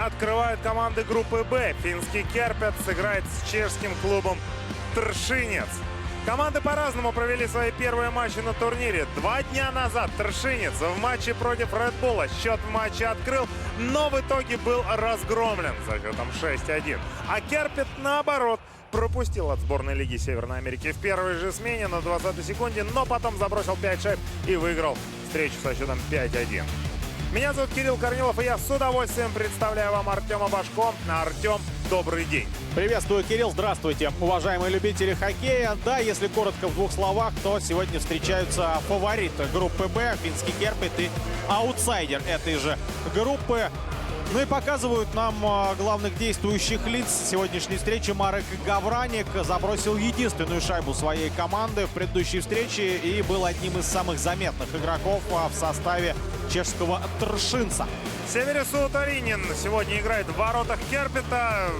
Открывают команды группы «Б». Финский «Карпат» сыграет с чешским клубом «Тршинец». Команды по-разному провели свои первые матчи на турнире. 2 дня назад «Тршинец» в матче против Red Bull счет в матче открыл, но в итоге был разгромлен за счетом 6-1. А «Карпат», наоборот, пропустил от сборной Лиги Северной Америки в первой же смене на 20-й секунде, но потом забросил 5 шайб и выиграл встречу со счетом 5-1. Меня зовут Кирилл Корнилов, и я с удовольствием представляю вам Артема Башко. Артем, добрый день. Приветствую, Кирилл, здравствуйте. Уважаемые любители хоккея, да, если коротко в 2 словах, то сегодня встречаются фавориты группы «Б», финский «Карпат» и аутсайдер этой же группы. Ну и показывают нам главных действующих лиц сегодняшней встречи. Марек Гавраник забросил единственную шайбу своей команды в предыдущей встрече и был одним из самых заметных игроков в составе чешского «Тршинца». Северис сегодня играет в воротах «Карпата».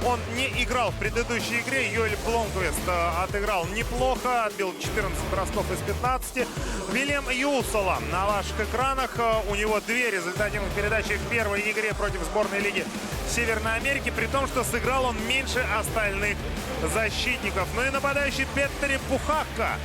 Он не играл в предыдущей игре. Йоэль Бломквист отыграл неплохо, отбил 14 бросков из 15. Вильям Юсола на ваших экранах. У него 2 результативных передачи в первой игре против сборной Лиги Северной Америки, при том, что сыграл он меньше остальных защитников. Ну и нападающий Петтери Пухакка.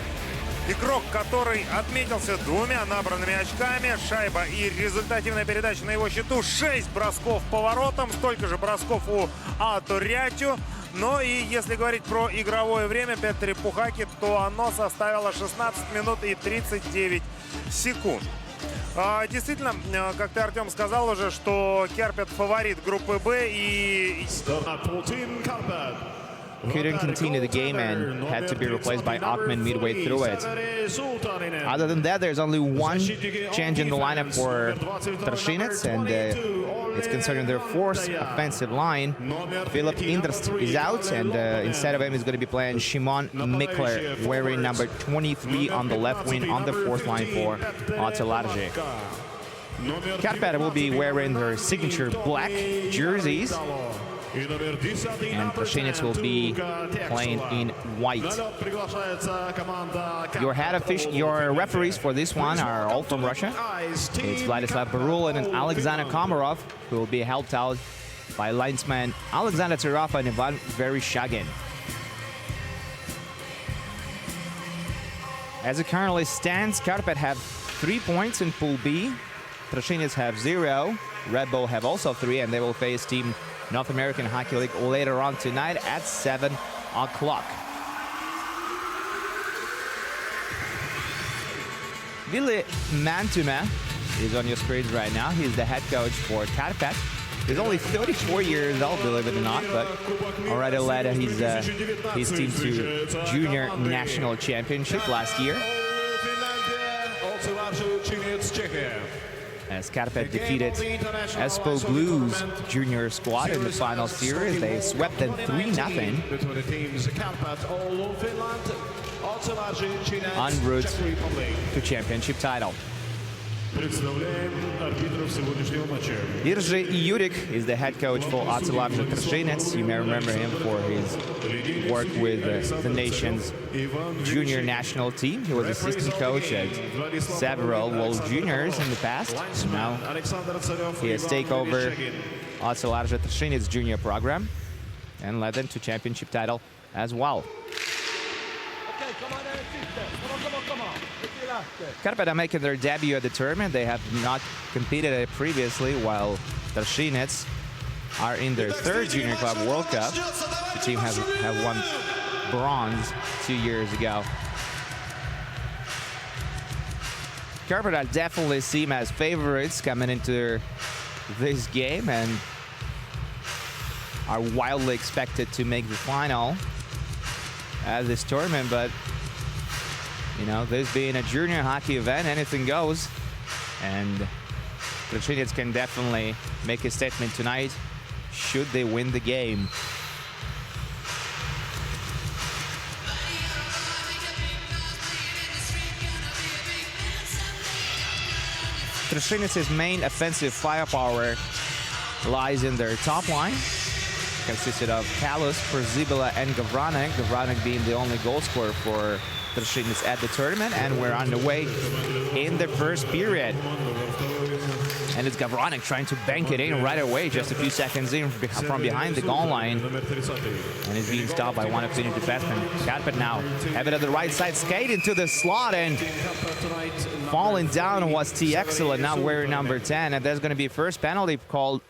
Игрок, который отметился 2 набранными очками, шайба и результативная передача на его счету. 6 бросков по воротам, столько же бросков у Аторятю. Но и если говорить про игровое время Петтери Пухаки, то оно составило 16 минут и 39 секунд. Действительно, как ты, Артем, сказал уже, что Карпат фаворит группы «Б» и... Couldn't continue the game and had to be replaced by Ackman midway through it. Other than that, there's only one change in the lineup for Tršinec, and it's concerning their 4th offensive line. Filip Indrst is out, and instead of him is going to be playing Šimon Mikler, wearing number 23 on the left wing on the 4th line for Ocelarje. Karpat will be wearing their signature black jerseys, and Tršinec will be playing in white. Your referees for this one are all from Russia. It's Vladislav Barulin and Alexander Komarov, who will be helped out by linesman Alexander Tsarov and Ivan Vereshchagin. As it currently stands, Karpat have 3 points in Pool B. Tršinec have 0. Red Bull have also 3, and they will face Team North American Hockey League later on tonight at 7 o'clock. Ville Mantuma is on your screens right now. He's the head coach for Karpat. He's only 34 years old, believe it or not, but already led his team to junior national championship last year, as Karpat defeated Espoo Blues junior squad in the final series. They swept them 3-0 en route to championship title. Jiří Jurek is the head coach for Ocelarje Tršinec. You may remember him for his work with the nation's junior national team. He was assistant coach at several World Juniors in the past. Now he has taken over Ocelarje Tršinec junior program and led them to championship title as well. Karpat are making their debut at the tournament. They have not competed at it previously, while Tršinec are in their 3rd Junior Club World Cup. The team have won bronze 2 years ago. Karpat are definitely seen as favorites coming into this game and are wildly expected to make the final at this tournament, but you know, this being a junior hockey event, anything goes. And Tršinec can definitely make a statement tonight should they win the game. Tršinec's main offensive firepower lies in their top line, consisted of Kalus, Przybilla, and Gavranik. Gavranik being the only goal scorer for Tršinec at the tournament, and we're underway in the 1st period. And it's Gavronik trying to bank it in right away, just a few seconds in from behind the goal line. And it's being stopped by one of Finnish defensemen. Karpat now have it at the right side, skate into the slot, and falling down was Txela, not wearing number 10. And there's going to be first penalty called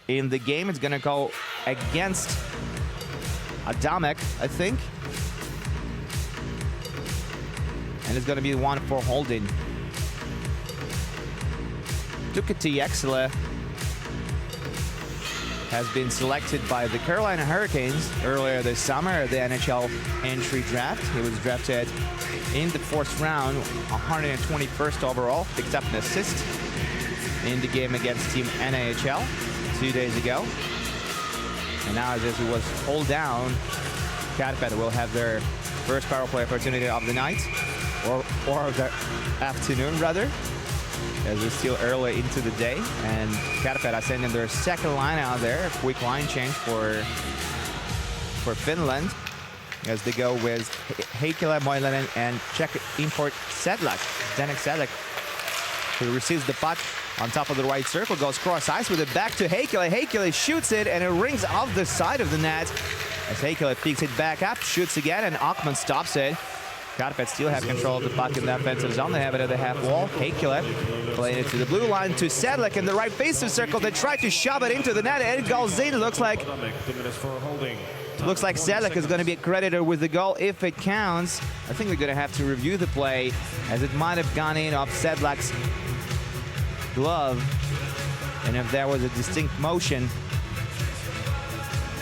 in the game. It's going to go against Adamek, I think. And it's going to be one for holding. Tuukka Txela has been selected by the Carolina Hurricanes earlier this summer at the NHL entry draft. He was drafted in the 4th round, 121st overall, picked up an assist in the game against Team NHL 2 days ago. And now as he was pulled down, Karpat will have their first power play opportunity of the night, or of the afternoon rather, as we're still early into the day. And Karpat are sending their second line out there, a quick line change for Finland, as they go with Heikkilä, Moilanen, and Czech import Sedlak. Zdeněk Sedlak, who receives the puck on top of the right circle, goes cross ice with it back to Heikkilä. Heikkilä shoots it, and it rings off the side of the net as Heikkilä picks it back up, shoots again, and Åkman stops it. Karpat still have control of the puck in the offensive zone. They have it at the half wall. Heikkilä playing it to the blue line to Sedlak in the right face-off circle. They try to shove it into the net, and it goes in. Looks like Sedlak is going to be credited with the goal if it counts. I think we're going to have to review the play, as it might have gone in off Sedlak's glove. And if there was a distinct motion,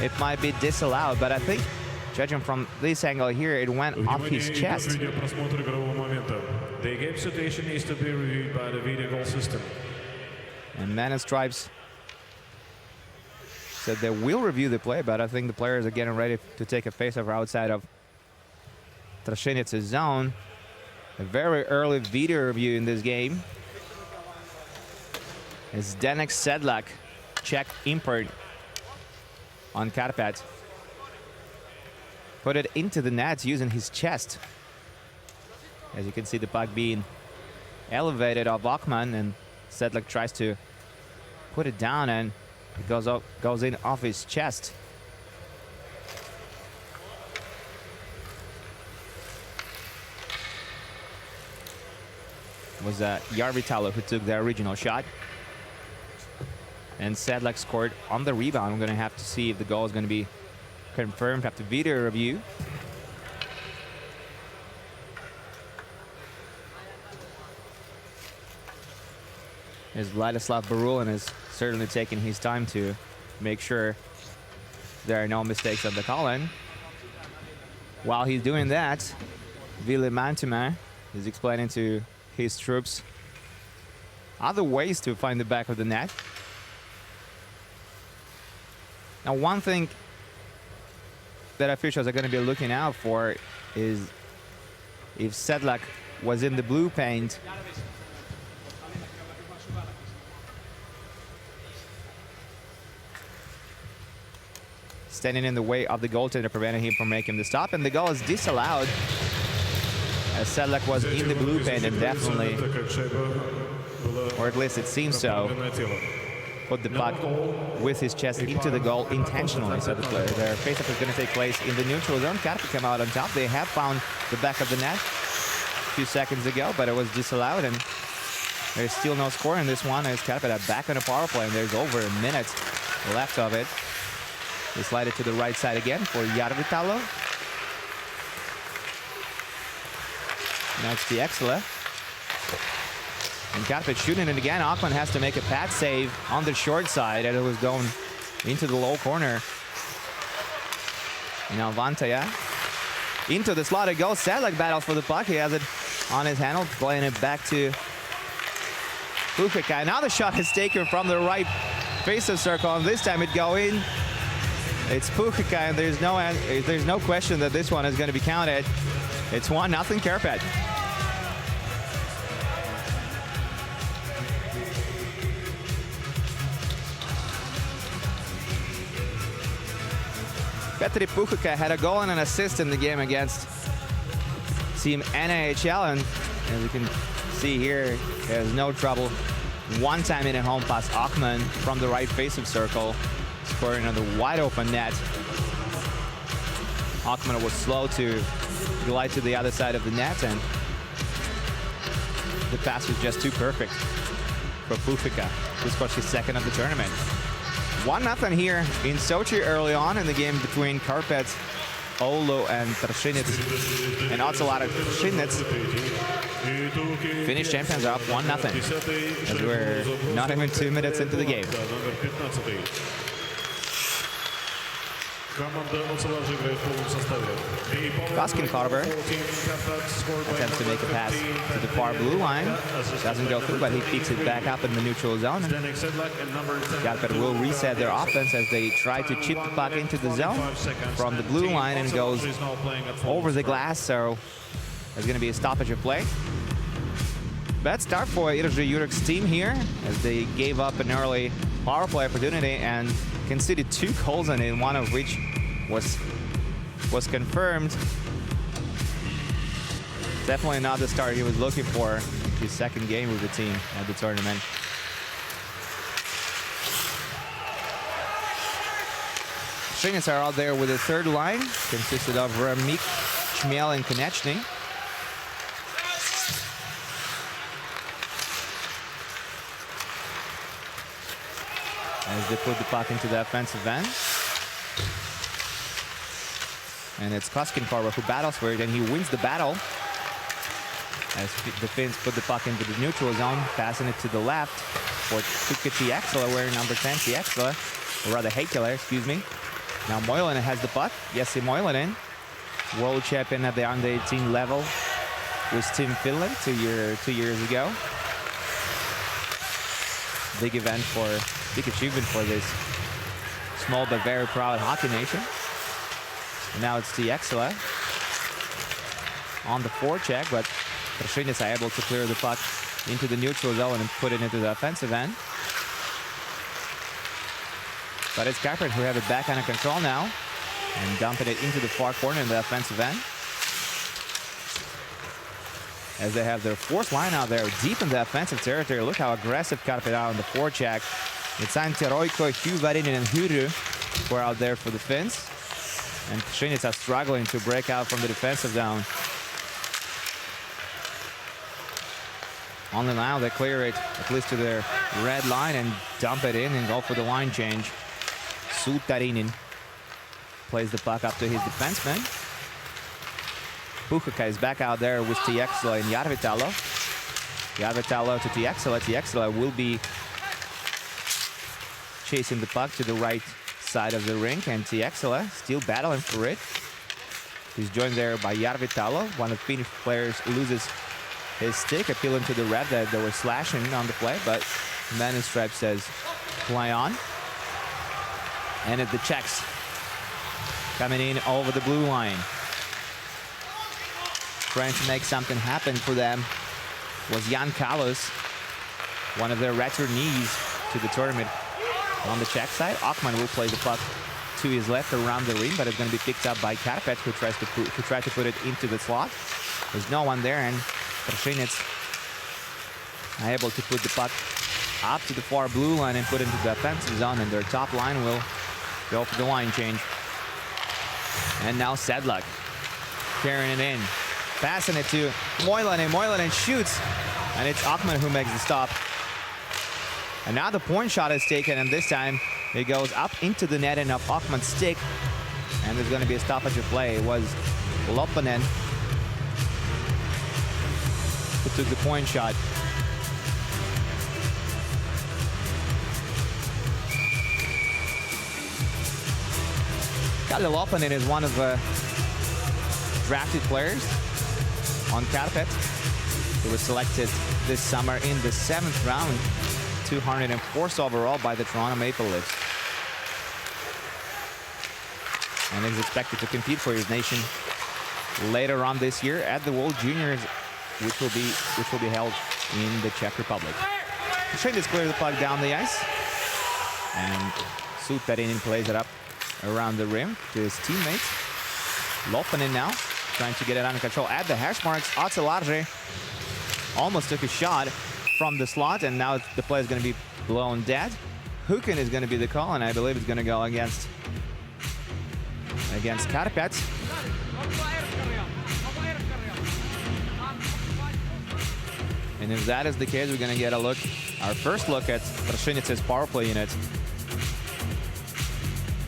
it might be disallowed. But I think, judging from this angle here, it went off his chest. The game situation needs to be reviewed by the video goal system. And Man in Stripes said they will review the play, but I think the players are getting ready to take a face-off outside of Trashenic's zone. A very early video review in this game. It's Zdeněk Sedlak, Czech import on Karpat. Put it into the net using his chest. As you can see, the puck being elevated off Åkman, and Sedlak tries to put it down, and it goes in off his chest. It was Järvitalo who took the original shot. And Sedlak scored on the rebound. I'm going to have to see if the goal is going to be confirmed after video review. As Vladislav Barulin is certainly taking his time to make sure there are no mistakes on the call-in. While he's doing that, Ville Mäntymaa is explaining to his troops other ways to find the back of the net. Now, one thing that officials are going to be looking out for is if Sedlak was in the blue paint, standing in the way of the goaltender, preventing him from making the stop, and the goal is disallowed, as Sedlak was in the blue paint and definitely, or at least it seems so, put the puck with his chest into the goal intentionally. So their face-off is going to take place in the neutral zone. Karpat came out on top. They have found the back of the net a few seconds ago, but it was disallowed, and there's still no score in this one, as Karpat are back on a power play, and there's over a minute left of it. They slide it to the right side again for Järvitalo. Now it's Txela. And Karpat shooting it again. Åkman has to make a pad save on the short side, and it was going into the low corner. Now Vantaja into the slot it goes. Sedlak battles for the puck. He has it on his handle, playing it back to Puchika. Now the shot is taken from the right face-off circle, and this time it go in. It's Puchika, and there's no question that this one is going to be counted. It's 1-0 Karpat. Petri Puchika had a goal and an assist in the game against Team NHL, and as you can see here, he has no trouble One time in a home pass, Akman from the right face of circle, scoring on the wide open net. Akman was slow to glide to the other side of the net, and the pass was just too perfect for Pufika, who scored his second of the tournament. 1-0 here in Sochi early on in the game between Karpat, Oulu, and Trinec. And Ocelot Trinec. Finnish champions are up 1-0 as we're not even 2 minutes into the game. Koskin Carver attempts to make a pass to the far blue line. Doesn't go through, but he picks it back up in the neutral zone. Karpat will reset their offense as they try to chip the puck into the zone from the blue line and goes over the glass, so there's going to be a stoppage of play. Bad start for Irja Jurek's team here as they gave up an early power play opportunity and conceded 2 goals on it, one of which was confirmed. Definitely not the start he was looking for. His second game with the team at the tournament. Trinec are out there with a third line, consisted of Ramik, Chmiel, and Konechny. As they put the puck into the offensive end. And it's Koskin Karva who battles for it, and he wins the battle. As the Finns put the puck into the neutral zone, passing it to the left for Tukka Tiexela, wearing number 10, Tiexela, or rather Heikkilä, excuse me. Now Moilanen has the puck. Jesse Moilanen, world champion at the under 18 level with Team Finland 2 years ago. Big achievement for this small but very proud hockey nation. And now it's Tiexela on the forecheck, but Trinec are able to clear the puck into the neutral zone and put it into the offensive end. But it's Karpat who have it back under control now and dumping it into the far corner in the offensive end. As they have their fourth line out there deep in the offensive territory. Look how aggressive Karpat are on the forecheck. It's Antti Roikko, Hugh Varinen, and Hyry who are out there for the Finns. And Trinec are struggling to break out from the defensive zone. Only now they clear it at least to their red line and dump it in and go for the line change. Suutarinen plays the puck up to his defenseman. Pukaka is back out there with Tiexela and Järvitalo. Järvitalo to Tiexela. Tiexela will be chasing the puck to the right side of the rink, and Tiexela still battling for it. He's joined there by Järvitalo. One of the Finnish players loses his stick, appealing to the ref that they were slashing on the play, but the man in stripes says, play on. And at the checks coming in over the blue line. Trying to make something happen for them was Jan Kalus, one of their returnees to the tournament. On the check side, Akman will play the puck to his left around the rim, but it's going to be picked up by Karpat, who tried to put it into the slot. There's no one there, and Trinec are able to put the puck up to the far blue line and put it into the offensive zone, and their top line will go for the line change. And now Sedlak carrying it in, passing it to Moilanen. Moilanen shoots, and it's Akman who makes the stop. And now the point shot is taken, and this time it goes up into the net and up Akman's stick. And there's going to be a stoppage of play. It was Loppanen who took the point shot. Kalle Loppanen is one of the drafted players on Karpat. He was selected this summer in the 7th round, 204th overall by the Toronto Maple Leafs. And is expected to compete for his nation later on this year at the World Juniors, which will be held in the Czech Republic. Trinec clears the puck down the ice, and Suutarinen plays it up around the rim to his teammates. Loppanen now trying to get it under control at the hash marks. Ocelot almost took a shot, from the slot, and now the play is going to be blown dead. Hukin is going to be the call, and I believe it's going to go against Karpat. And if that is the case, we're going to get our first look at Tršinic's power play unit.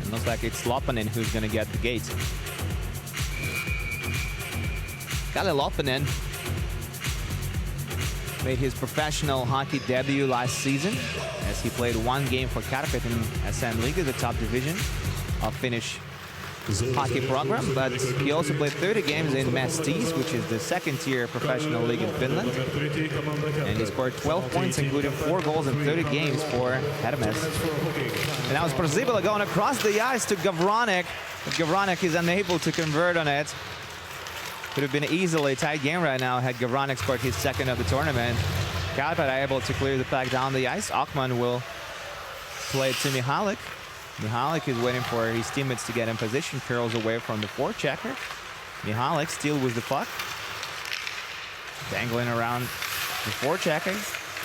It looks like it's Lopanen who's going to get the gate. Kalle Lopanen made his professional hockey debut last season as he played one game for Karpat in SM Liga, the top division of Finnish hockey program, but he also played 30 games in Mestis, which is the second-tier professional league in Finland, and he scored 12 points, including 4 goals in 30 games for Hermes. And now it's Przybilla going across the ice to Gavronek, but Gavronek is unable to convert on it. Could have been easily a tight game right now had Gavronek scored his second of the tournament. Karpat able to clear the puck down the ice. Akman will play to Mihalik. Mihalik is waiting for his teammates to get in position, curls away from the forechecker. Mihalik still with the puck. Dangling around the forechecker.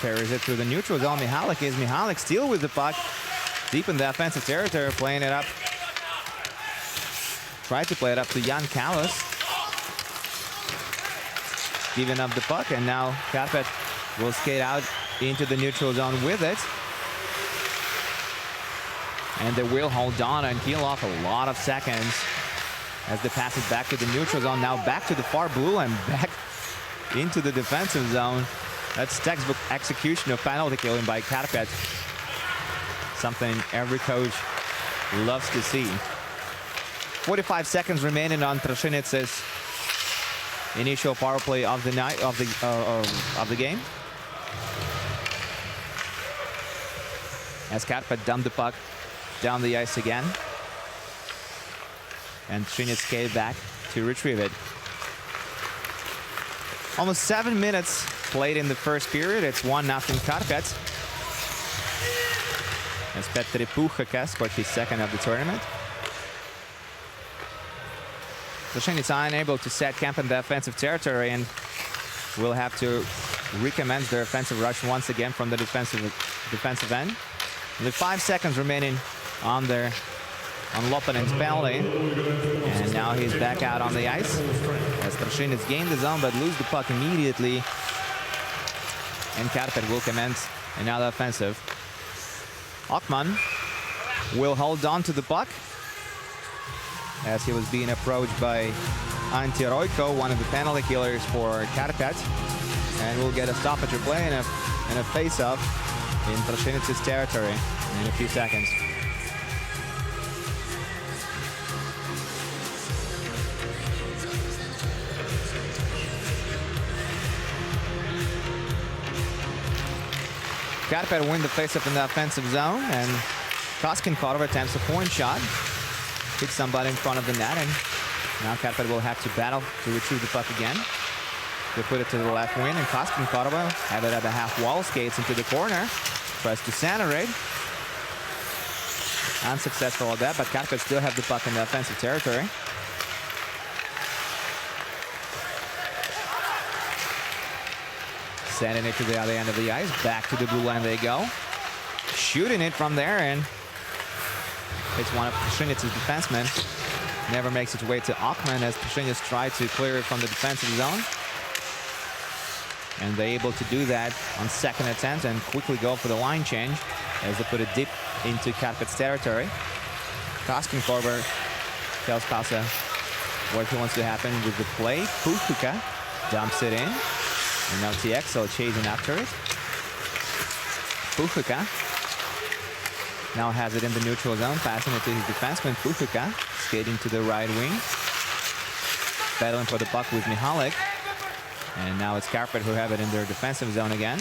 Carries it through the neutral zone. Mihalik still with the puck. Deep in the offensive territory, playing it up. Tried to play it up to Jan Kallis. Giving up the puck, and now Karpat will skate out into the neutral zone with it. And they will hold on and heal off a lot of seconds as they pass it back to the neutral zone. Now back to the far blue and back into the defensive zone. That's textbook execution of penalty killing by Karpat. Something every coach loves to see. 45 seconds remaining on Tršinic's initial power play of the night of the game. As Karpat dumped the puck down the ice again, and Trinec skated back to retrieve it. Almost 7 minutes played in the first period. It's 1-0 Karpat. As Petri Puchaka scored his second of the tournament. Tršinica unable to set camp in the offensive territory and will have to recommence their offensive rush once again from the defensive end. Only 5 seconds remaining on Lopanen's penalty. And now he's back out on the ice as Tršinica gained the zone but lose the puck immediately. And Karpat will commence another offensive. Akman will hold on to the puck as he was being approached by Antti Roikko, one of the penalty killers for Karpat. And we'll get a stoppage of play and a face-off in Tršinic's territory in a few seconds. Karpat win the face-off in the offensive zone, and Koskinkorva attempts a point shot. Hits somebody in front of the net, and now Karpat will have to battle to retrieve the puck again. They put it to the left wing, and Koskinkorva have it at the half wall, skates into the corner, tries to center it. Unsuccessful at that, but Karpat still have the puck in the offensive territory. Sending it to the other end of the ice. Back to the blue line they go. Shooting it from there, and it's one of Tršinic's defensemen. Never makes its way to Akman as Tršinica try to clear it from the defensive zone. And they're able to do that on second attempt and quickly go for the line change as they put it deep into Karpat's territory. Koskinkorva tells Pasa what he wants to happen with the play. Puchuka dumps it in. And now TXL chasing after it. Puchuka now has it in the neutral zone, passing it to his defenseman. Puchuka skating to the right wing. Battling for the puck with Mihalik. And now it's Karpat who have it in their defensive zone again.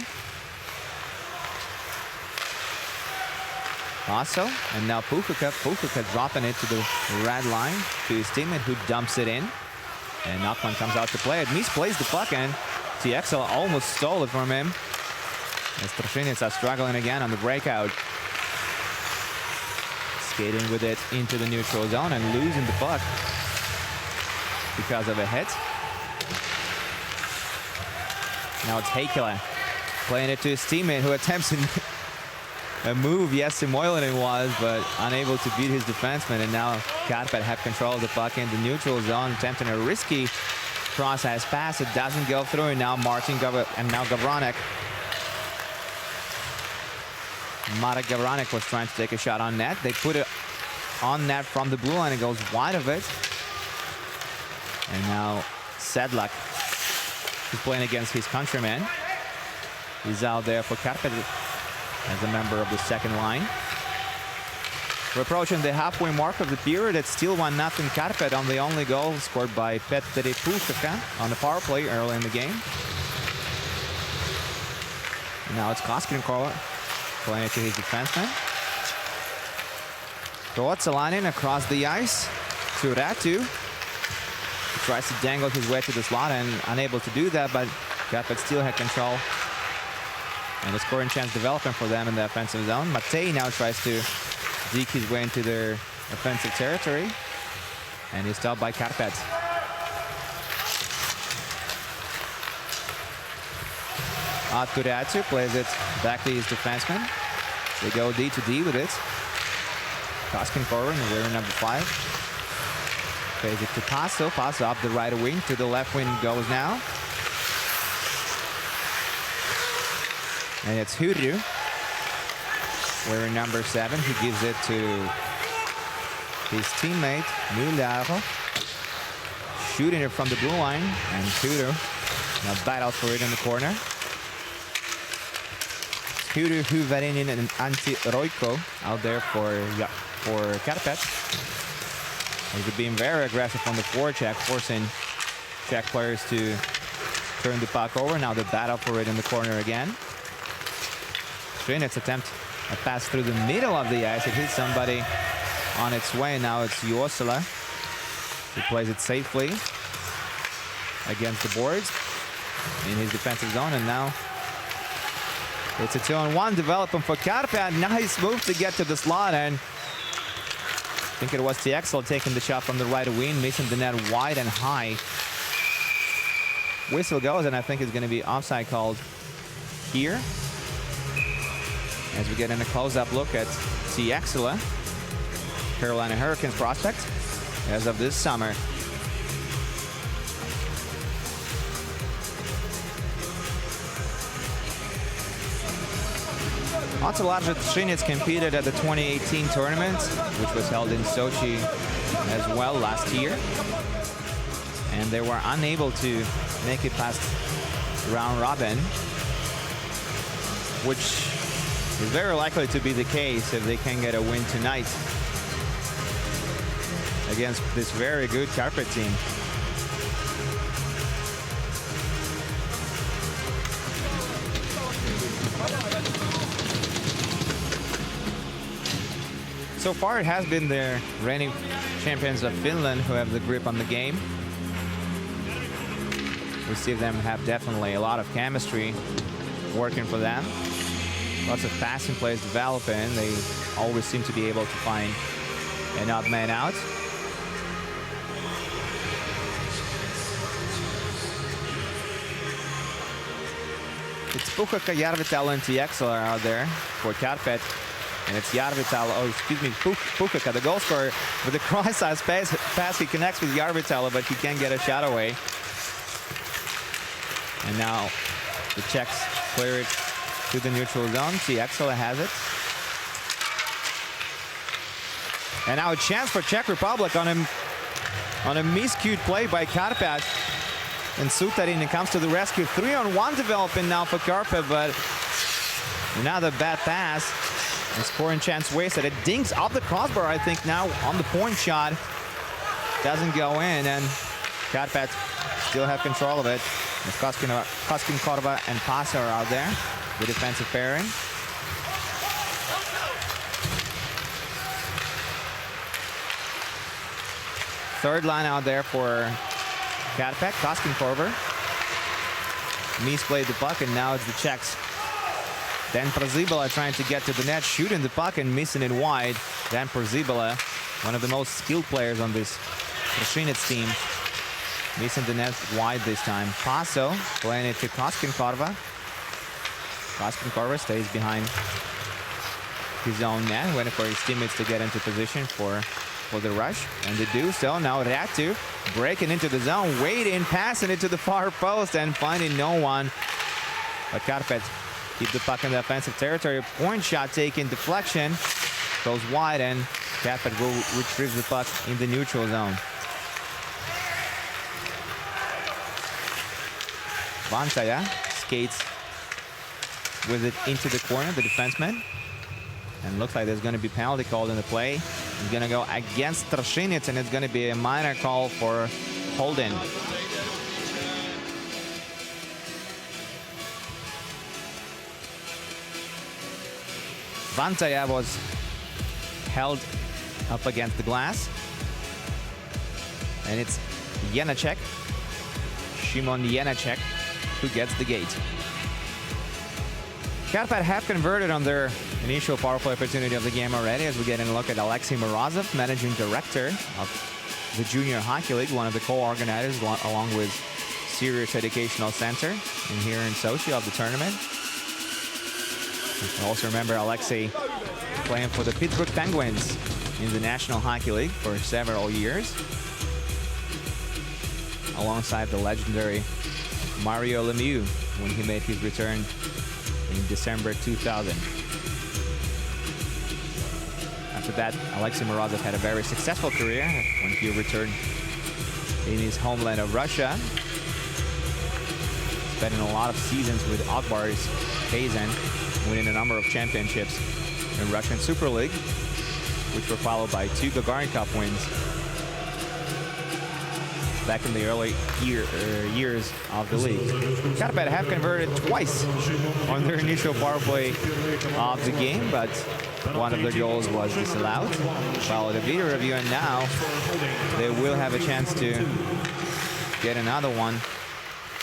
Also, and now Puchuka dropping it to the red line to his teammate who dumps it in. And Akman comes out to play it. Misplays the puck, and TXL almost stole it from him. As Tršinica are struggling again on the breakout. Skating with it into the neutral zone and losing the puck because of a hit. Now it's Heikkilä Playing it to his teammate who attempts a move. Yes, Simoilinen was, but unable to beat his defenseman. And now Karpat have control of the puck in the neutral zone, attempting a risky cross-ice pass. It doesn't go through, and now Gavronek. Marek Gavronek was trying to take a shot on net. They put it on net from the blue line. It goes wide of it. And now Sedlak is playing against his countryman. He's out there for Karpat as a member of the second line. We're approaching the halfway mark of the period. It's still 1-0 Karpat on the only goal scored by Petteri Puukaka on the power play early in the game. And now it's Koskenkorva playing it to his defenseman. Ruotsalainen across the ice to Ratu. He tries to dangle his way to the slot and unable to do that, but Karpat still had control. And the scoring chance developing for them in the offensive zone. Matei now tries to deke his way into their offensive territory. And he's stopped by Karpat. Turatu plays it back to his defenseman. They go D to D with it. Koskenkorva in the rear number 5. Plays it to Paso. Paso up the right wing to the left wing goes now. And it's Huru, wearing number 7. He gives it to his teammate, Müller. Shooting it from the blue line. And Huru now battles for it in the corner. Huru, Huvarinin, and Antti Roikko out there for Karpat. He's being very aggressive on the forecheck, forcing Czech players to turn the puck over. Now the battle for it in the corner again. Trinec's attempt a pass through the middle of the ice. It hits somebody on its way. Now it's Juosila who plays it safely against the boards in his defensive zone. And now it's a 2-on-1 development for Karpat. Nice move to get to the slot. And I think it was Tiexel taking the shot from the right wing, missing the net wide and high. Whistle goes, and I think it's going to be offside called here. As we get in a close-up look at Tiexela, Carolina Hurricanes prospect as of this summer. Otto Trinec competed at the 2018 tournament, which was held in Sochi as well last year. And they were unable to make it past round robin, which is very likely to be the case if they can get a win tonight against this very good Karpat team. So far, it has been the reigning champions of Finland who have the grip on the game. We see them have definitely a lot of chemistry working for them. Lots of passing plays developing. They always seem to be able to find an odd man out. It's Puukaka, Järvitalo, and Tiexel are out there for Karpat. And it's Puukaka, the goal scorer, with the cross-ice pass. He connects with Järvitalo, but he can't get a shot away. And now the Czechs clear it to the neutral zone. Tiexel has it. And now a chance for Czech Republic on a miscued play by Karpat. And Suutarin comes to the rescue. 3-on-1 developing now for Karpat, but another bad pass. And scoring chance wasted. It dinks off the crossbar, I think, now on the point shot. Doesn't go in, and Karpat still have control of it. Koskenkorva and Paso are out there, the defensive pairing. Third line out there for Karpat. Koskenkorva misplayed the puck, and now it's the Czechs. Dan Przybilla trying to get to the net, shooting the puck and missing it wide. Dan Przybilla, one of the most skilled players on this Trinec team, missing the net wide this time. Paso playing it to Koskenkorva. Karpat stays behind his own net, waiting for his teammates to get into position for the rush. And they do so. Now Ratu breaking into the zone, waiting, passing it to the far post and finding no one. But Karpat keep the puck in the offensive territory. Point shot taken, deflection, goes wide, and Karpat will retrieve the puck in the neutral zone. Vantaya skates with it into the corner, the defenseman. And looks like there's going to be penalty called in the play. He's going to go against Trashinets, and it's going to be a minor call for Holden. Vantaya was held up against the glass. And it's Janacek, Shimon Janacek, who gets the gate. Karpat have converted on their initial power play opportunity of the game already, as we get in a look at Alexei Morozov, managing director of the Junior Hockey League, one of the co-organizers along with Sirius Educational Center in here in Sochi of the tournament. You can also remember Alexei playing for the Pittsburgh Penguins in the National Hockey League for several years, alongside the legendary Mario Lemieux when he made his return in December 2000. After that, Alexei Morozov had a very successful career when he returned in his homeland of Russia, spending a lot of seasons with Akbar's Kazan, winning a number of championships in Russian Super League, which were followed by 2 Gagarin Cup wins back in the early years of the league. Karpat have converted twice on their initial power play of the game, but one of their goals was disallowed. Followed a video review, and now they will have a chance to get another one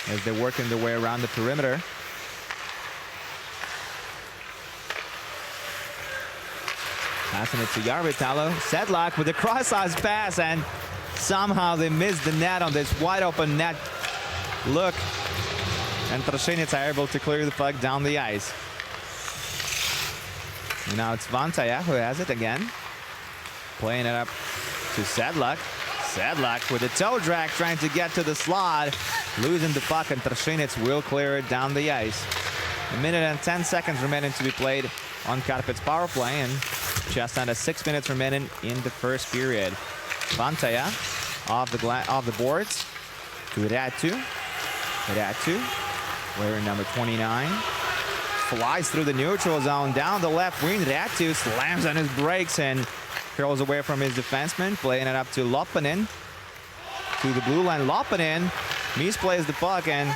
as they're working their way around the perimeter. Passing it to Yarvitalo. Sedlak with a cross-ice pass, and somehow they missed the net on this wide open net look. And Trashinets are able to clear the puck down the ice. And now it's Vantaya who has it again. Playing it up to Sedlak. Sedlak with a toe drag trying to get to the slot. Losing the puck, and Trashinets will clear it down the ice. 1 minute and 10 seconds remaining to be played on Karpat's power play, and just under 6 minutes remaining in the first period. Vantaya off the boards to Ratu. Ratu, wearing number 29, flies through the neutral zone down the left wing. Ratu slams on his brakes and curls away from his defenseman, playing it up to Lopanen, to the blue line. Lopanen misplays the puck, and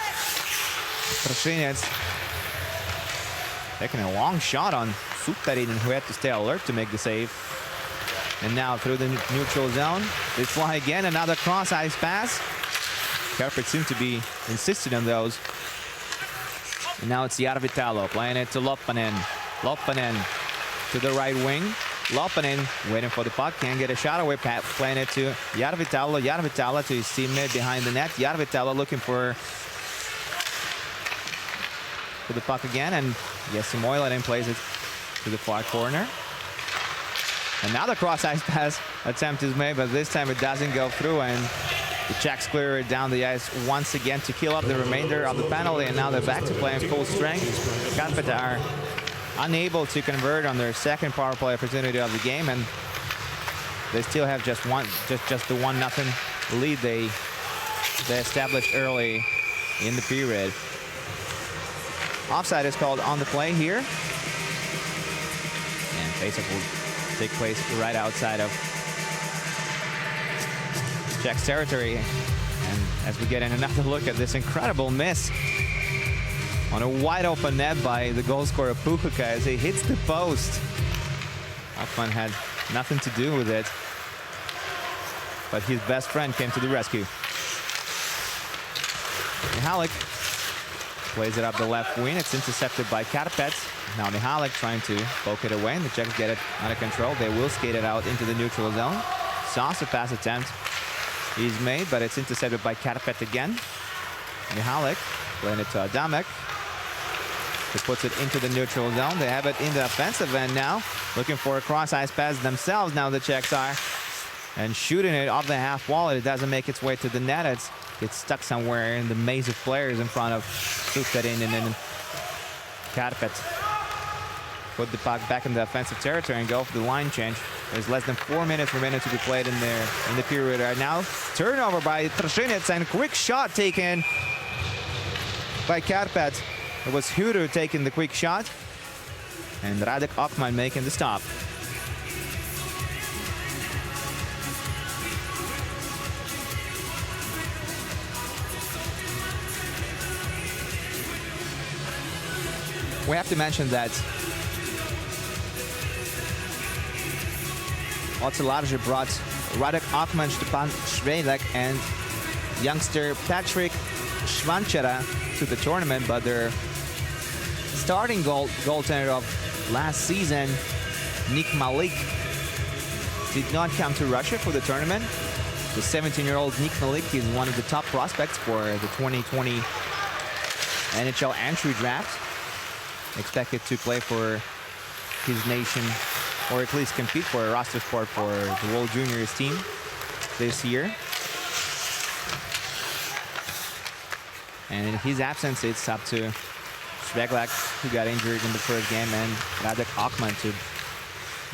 Trashinets taking a long shot on Suktarinen, who had to stay alert to make the save. And now through the neutral zone, they fly again, another cross-ice pass. Karpat seemed to be insistent on those. And now it's Yarvitalo playing it to Lopanen. Lopanen to the right wing. Lopanen waiting for the puck, can't get a shot away. Playing it to Yarvitalo. Yarvitalo to his teammate behind the net. Yarvitalo looking for the puck again, and Jesse Moilanen plays it to the far corner. Another cross-ice pass attempt is made, but this time it doesn't go through, and the Czechs clear it down the ice once again to kill up the remainder of the penalty, and now they're back to playing full strength. Karpat are unable to convert on their second power play opportunity of the game, and they still have just the 1-0 lead they established early in the period. Offside is called on the play here, and faceoff will take place right outside of Czech's territory. And as we get in another look at this incredible miss on a wide open net by the goal scorer Puchuka as he hits the post. Hoffman had nothing to do with it, but his best friend came to the rescue. Mihalik plays it up the left wing. It's intercepted by Karpat. Now Mihalik trying to poke it away, and the Czechs get it under control. They will skate it out into the neutral zone. Saucer pass attempt is made, but it's intercepted by Karpat again. Mihalik playing it to Adamek. He puts it into the neutral zone. They have it in the offensive end now. Looking for a cross-ice pass themselves now, the Czechs are. And shooting it off the half wall. It doesn't make its way to the net. It gets stuck somewhere in the maze of players in front of Suterin and Karpat. Put the puck back in the offensive territory and go for the line change. There's less than 4 minutes remaining to be played in the period right now. Turnover by Trashinets and quick shot taken by Karpat. It was Huru taking the quick shot and Radek Okman making the stop. We have to mention that Ocelarze brought Radek Okman, Stepan Švehlek, and youngster Patrick Švančara to the tournament, but their starting goaltender of last season, Nick Malik, did not come to Russia for the tournament. The 17-year-old Nick Malik is one of the top prospects for the 2020 NHL entry draft. Expected to play for his nation, or at least compete for a roster spot for the World Juniors team this year. And in his absence, it's up to Švehlek, who got injured in the first game, and Radek Okman to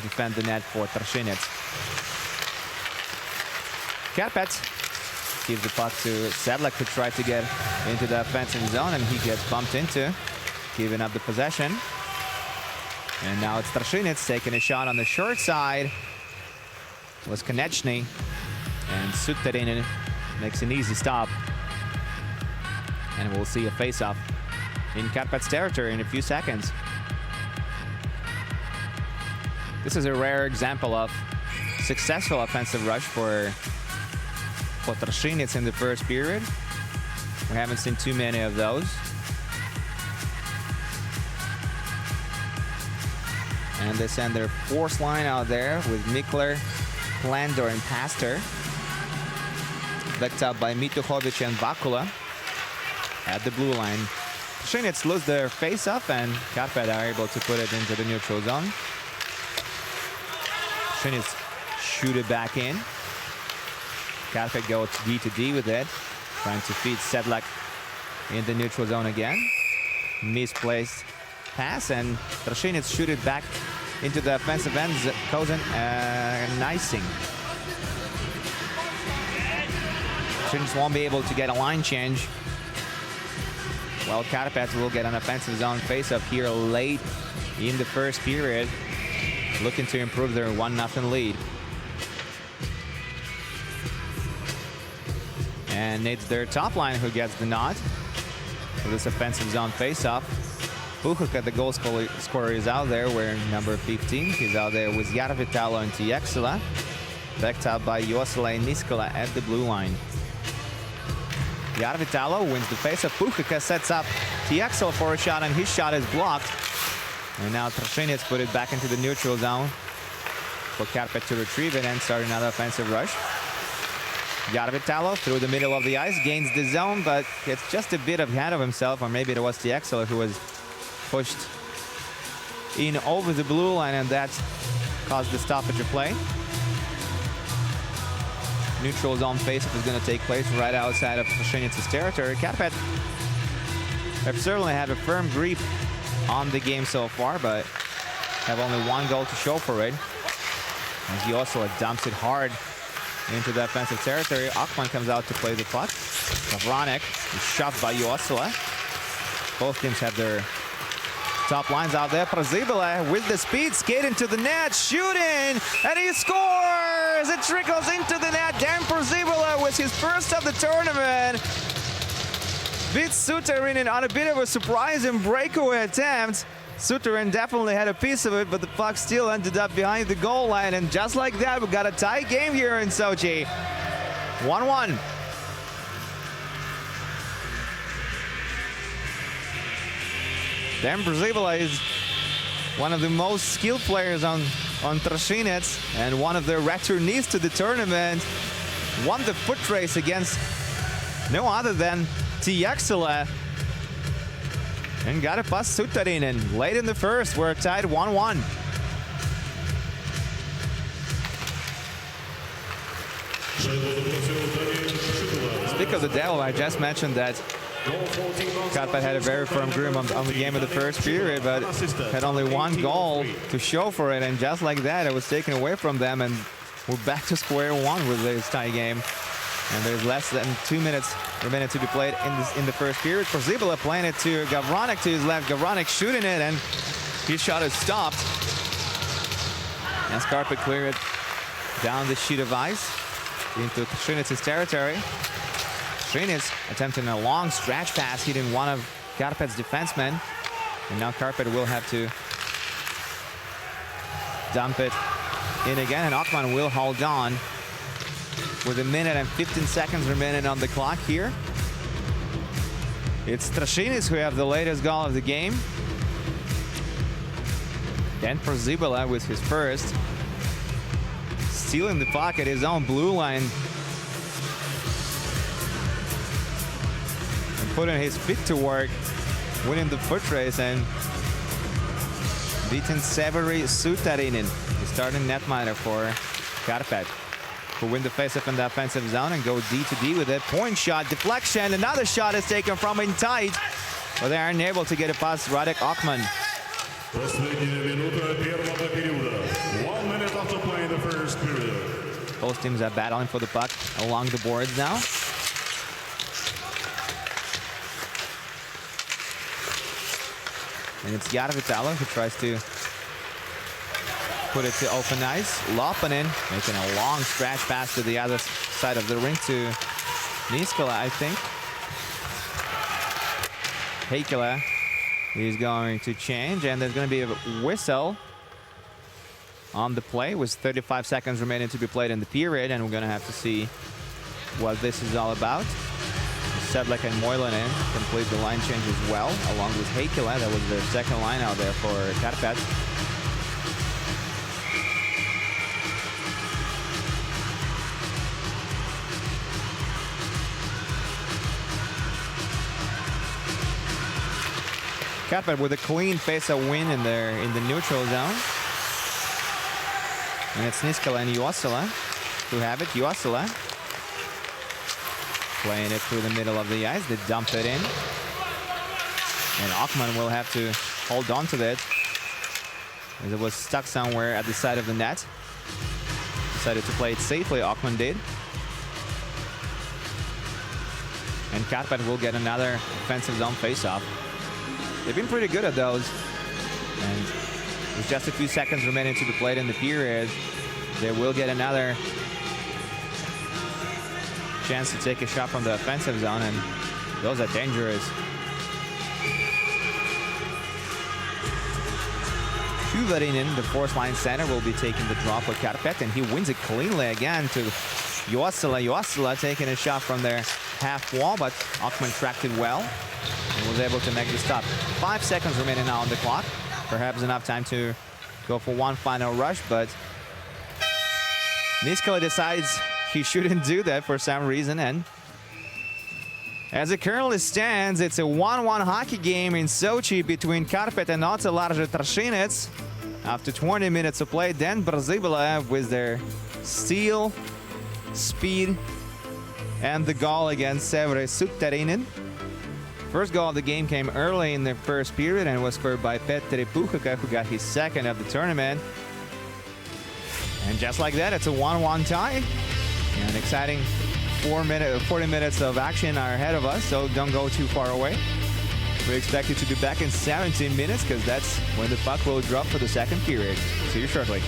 defend the net for Trashinets. Karpat gives the puck to Sedlak, who tried to get into the offensive zone, and he gets bumped into, giving up the possession. And now it's Trashinets taking a shot on the short side. It was Konechny, and Suterin makes an easy stop. And we'll see a face-off in Karpat's territory in a few seconds. This is a rare example of successful offensive rush for Trashinets in the first period. We haven't seen too many of those. And they send their force line out there with Mikler, Plandor, and Pastor. Backed up by Mituhovic and Vakula at the blue line. Trashinets lose their face-off, and Karpat are able to put it into the neutral zone. Trashinets shoot it back in. Karpat goes D to D with it, trying to feed Sedlak in the neutral zone again. Misplaced pass, and Trashinets shoot it back into the offensive end. Kozan icing. Trashinets won't be able to get a line change. Well, Karpat will get an offensive zone face-up here late in the first period, looking to improve their 1-0 lead. And it's their top line who gets the nod for this offensive zone face-off. Puchuk, the goal scorer, is out there wearing number 15. He's out there with Järvitalo and Tiexela, backed up by Josela and Niskola at the blue line. Järvitalo wins the face-off. Puchuk sets up Tiexela for a shot, and his shot is blocked. And now Trashinets put it back into the neutral zone for Karpat to retrieve it and start another offensive rush. Järvitalo through the middle of the ice, gains the zone, but gets just a bit ahead of himself, or maybe it was Tiexela who was pushed in over the blue line, and that caused the stoppage of play. Neutral zone face-off is going to take place right outside of Trashinets' territory. Karpat have certainly had a firm grip on the game so far, but have only one goal to show for it. As Josela dumps it hard into the offensive territory. Okman comes out to play the puck. Vranek is shoved by Josela. Both teams have their top lines out there. Przybylä with the speed, skating to the net, shooting, and he scores! It trickles into the net. Dan Przybylä was his first of the tournament. Beats Suterin on a bit of a surprising breakaway attempt. Suterin definitely had a piece of it, but the puck still ended up behind the goal line. And just like that, we got a tie game here in Sochi. 1-1. Dan Przybylä is one of the most skilled players on Trashinets, and one of their returnees to the tournament. Won the foot race against no other than Tiexela. And got it past Sutarinen. Late in the first, we're tied 1-1. Speak of the devil, I just mentioned that Karpat had a very firm grip on the game of the first period, but had only one goal to show for it, and just like that, it was taken away from them, and we're back to square one with this tie game. And there's less than 2 minutes remaining to be played in the first period. Przybilla playing it to Gavronik to his left. Gavronik shooting it, and his shot is stopped. As Karpat clear it down the sheet of ice into Trinic's territory. Trinec attempting a long stretch pass, hitting one of Karpat's defensemen. And now Karpat will have to dump it in again, and Akman will hold on with 1 minute and 15 seconds remaining on the clock here. It's Trashinis who have the latest goal of the game. Then Przybilla with his first. Stealing the puck at his own blue line. And putting his feet to work, winning the foot race and beating Severi Sutarinen, the starting netminder for Karpat, who win the faceoff in the offensive zone and go D2D with it. Point shot, deflection, another shot is taken from in tight, but they are unable to get it past Radek Akman. 1 minute after playing the first period. Both teams are battling for the puck along the boards now. And it's Järvitalo who tries to put it to open ice. Lopanen making a long stretch pass to the other side of the rink to Niskala, I think. Heikkilä is going to change, and there's going to be a whistle on the play with 35 seconds remaining to be played in the period, and we're going to have to see what this is all about. Sedlak and Moilanen complete the line change as well, along with Heikkilä. That was their second line out there for Karpat. Karpat with a clean face-off win in the neutral zone. And it's Niskala and Juossila who have it. Juossila playing it through the middle of the ice. They dump it in. And Akman will have to hold on to that, as it was stuck somewhere at the side of the net. Decided to play it safely, Akman did. And Karpat will get another offensive zone face-off. They've been pretty good at those. And with just a few seconds remaining to be played in the period, they will get another chance to take a shot from the offensive zone, and those are dangerous. Hyvärinen, the fourth line center, will be taking the draw for Karpat, and he wins it cleanly again to Juossila. Juossila taking a shot from their half wall, but Akman tracked it well and was able to make the stop. 5 seconds remaining now on the clock. Perhaps enough time to go for one final rush, but Niskala decides he shouldn't do that for some reason, and as it currently stands, it's a 1-1 hockey game in Sochi between Karpat and Otelarze Trashinets. After 20 minutes of play, then Przybilla with their steal, speed, and the goal against Severi Sutarinen. First goal of the game came early in the first period and was scored by Petteri Puhkaka, who got his second of the tournament. And just like that, it's a 1-1 tie. An exciting 40 minutes of action are ahead of us, so don't go too far away. We expect you to be back in 17 minutes, because that's when the puck will drop for the second period. See you shortly.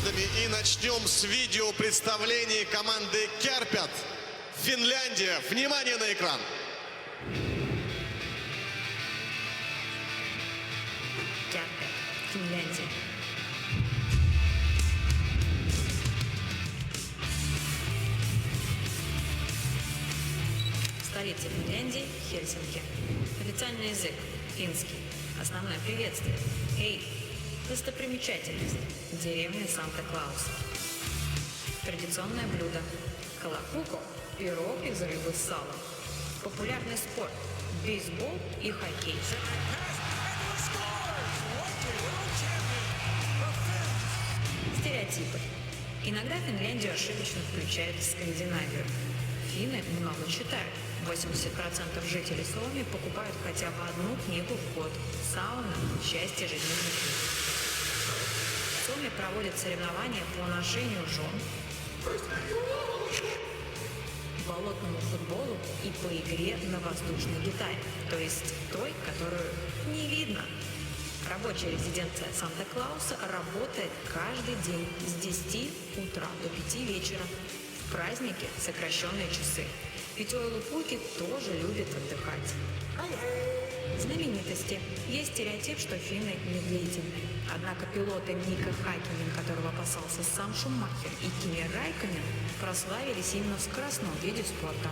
командами и начнем с видео представления команды Karpat. Финляндия. Внимание на экран. Karpat, Финляндия. Столица Финляндии – Хельсинки. Официальный язык – финский. Основное приветствие – «Эй». Достопримечательность – деревня Санта-Клаус. Традиционное блюдо – колокуко, пирог из рыбы с салом. Популярный спорт – бейсбол и хоккей. Стереотипы. Иногда Финляндию ошибочно включают в Скандинавию. Финны много читают. 80% жителей Suomi покупают хотя бы одну книгу в год. Сауна – часть ежедневной жизни. В Suomi проводят соревнования по ношению жен, болотному футболу и по игре на воздушной гитаре, то есть той, которую не видно. Рабочая резиденция Санта-Клауса работает каждый день с 10 утра до 5 вечера. В праздники сокращенные часы. Ведь уэлупуки тоже любят отдыхать. Знаменитости. Есть стереотип, что финны медлительные. Однако пилоты Мика Хаккинен, которого опасался сам Шумахер, и Кими Райконен прославились именно в скоростном виде спорта.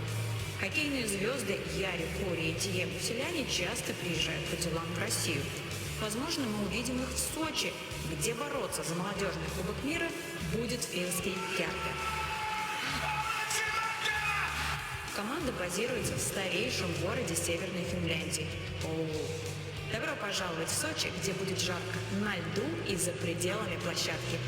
Хоккейные звезды Яри, Кори и Тиему Селяне часто приезжают по делам в Россию. Возможно, мы увидим их в Сочи, где бороться за молодежный кубок мира будет финский Karpat. Команда базируется в старейшем городе Северной Финляндии – Оулу. Добро пожаловать в Сочи, где будет жарко на льду и за пределами площадки.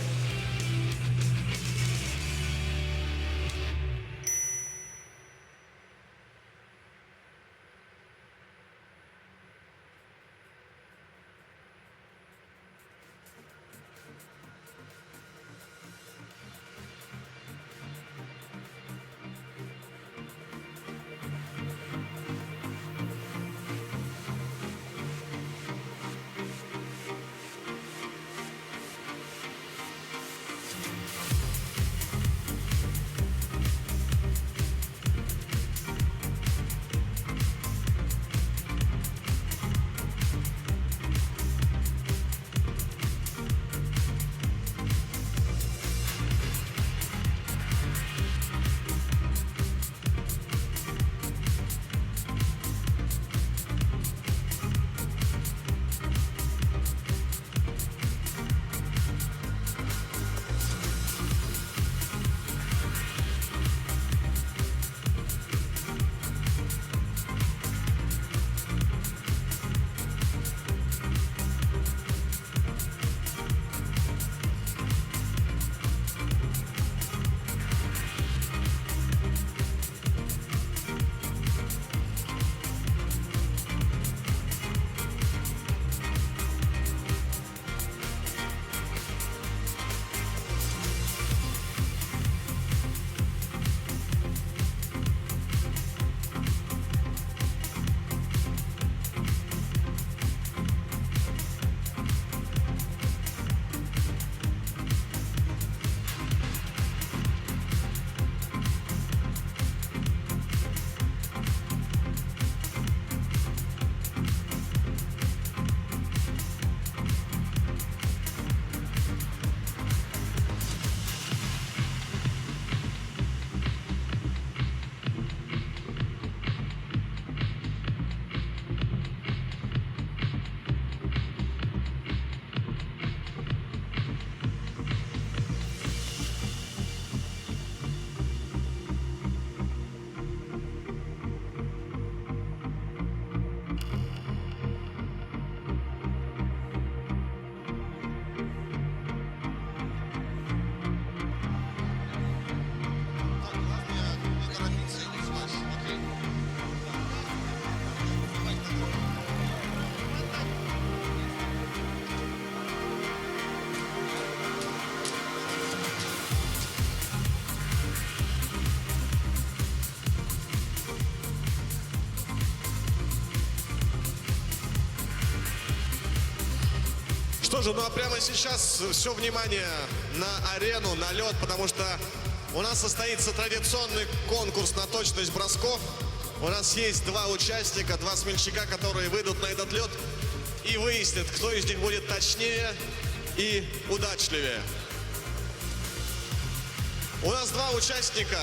Что же, ну а прямо сейчас все внимание на арену, на лед, потому что у нас состоится традиционный конкурс на точность бросков. У нас есть два участника, два смельчака, которые выйдут на этот лед и выяснят, кто из них будет точнее и удачливее. У нас два участника,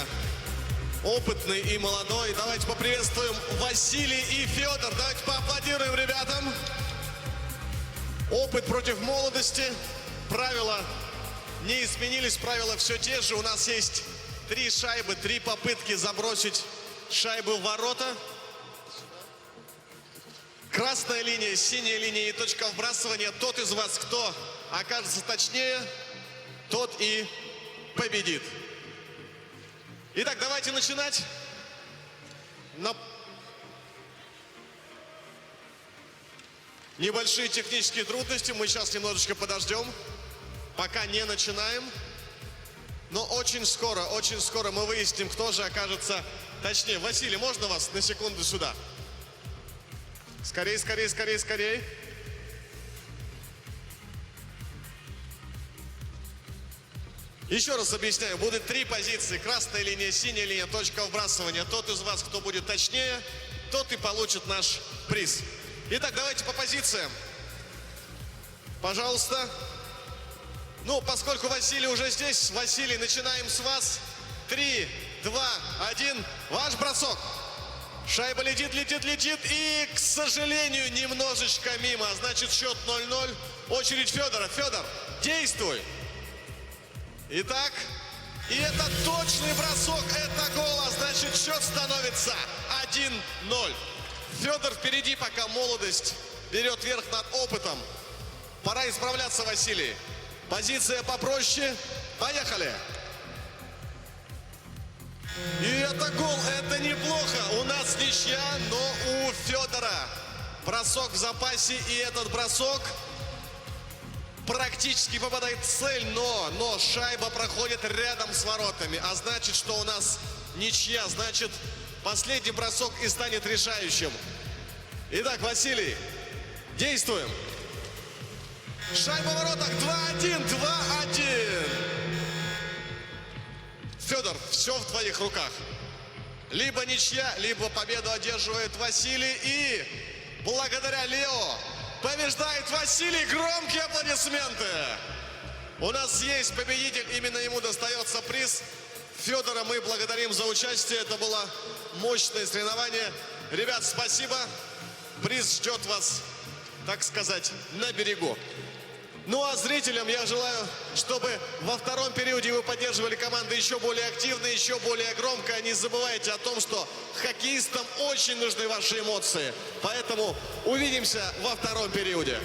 опытный и молодой. Давайте поприветствуем Василий и Федор. Давайте поаплодируем ребятам. Опыт против молодости. Правила не изменились, правила все те же. У нас есть 3 шайбы, 3 попытки забросить шайбу в ворота. Красная линия, синяя линия и точка вбрасывания. Тот из вас, кто окажется точнее, тот и победит. Итак, давайте начинать. Небольшие технические трудности. Мы сейчас немножечко подождем, пока не начинаем. Но очень скоро мы выясним, кто же окажется точнее. Василий, можно вас на секунду сюда? Скорей, скорей, скорей, скорей. Еще раз объясняю. Будет 3 позиции. Красная линия, синяя линия, точка вбрасывания. Тот из вас, кто будет точнее, тот и получит наш приз. Итак, давайте по позициям. Пожалуйста. Ну, поскольку Василий уже здесь, Василий, начинаем с вас. 3, 2, 1. Ваш бросок. Шайба летит, летит, летит. И, к сожалению, немножечко мимо. Значит, счет 0-0. Очередь Федора. Федор, действуй. Итак, и это точный бросок. Это гол. А значит, счет становится 1-0. Федор впереди, пока молодость берет верх над опытом. Пора исправляться, Василий. Позиция попроще. Поехали. И это гол. Это неплохо. У нас ничья, но у Федора бросок в запасе. И этот бросок практически попадает в цель. Но шайба проходит рядом с воротами. А значит, что у нас ничья. Значит, последний бросок и станет решающим. Итак, Василий, действуем. Шайба в воротах. 2-1, 2-1. Федор, все в твоих руках. Либо ничья, либо победу одерживает Василий. И благодаря Лео побеждает Василий. Громкие аплодисменты. У нас есть победитель. Именно ему достается приз. Федора мы благодарим за участие. Это было мощное соревнование. Ребят, спасибо. Приз ждет вас, так сказать, на берегу. Ну а зрителям я желаю, чтобы во втором периоде вы поддерживали команды еще более активно, еще более громко. Не забывайте о том, что хоккеистам очень нужны ваши эмоции. Поэтому увидимся во втором периоде.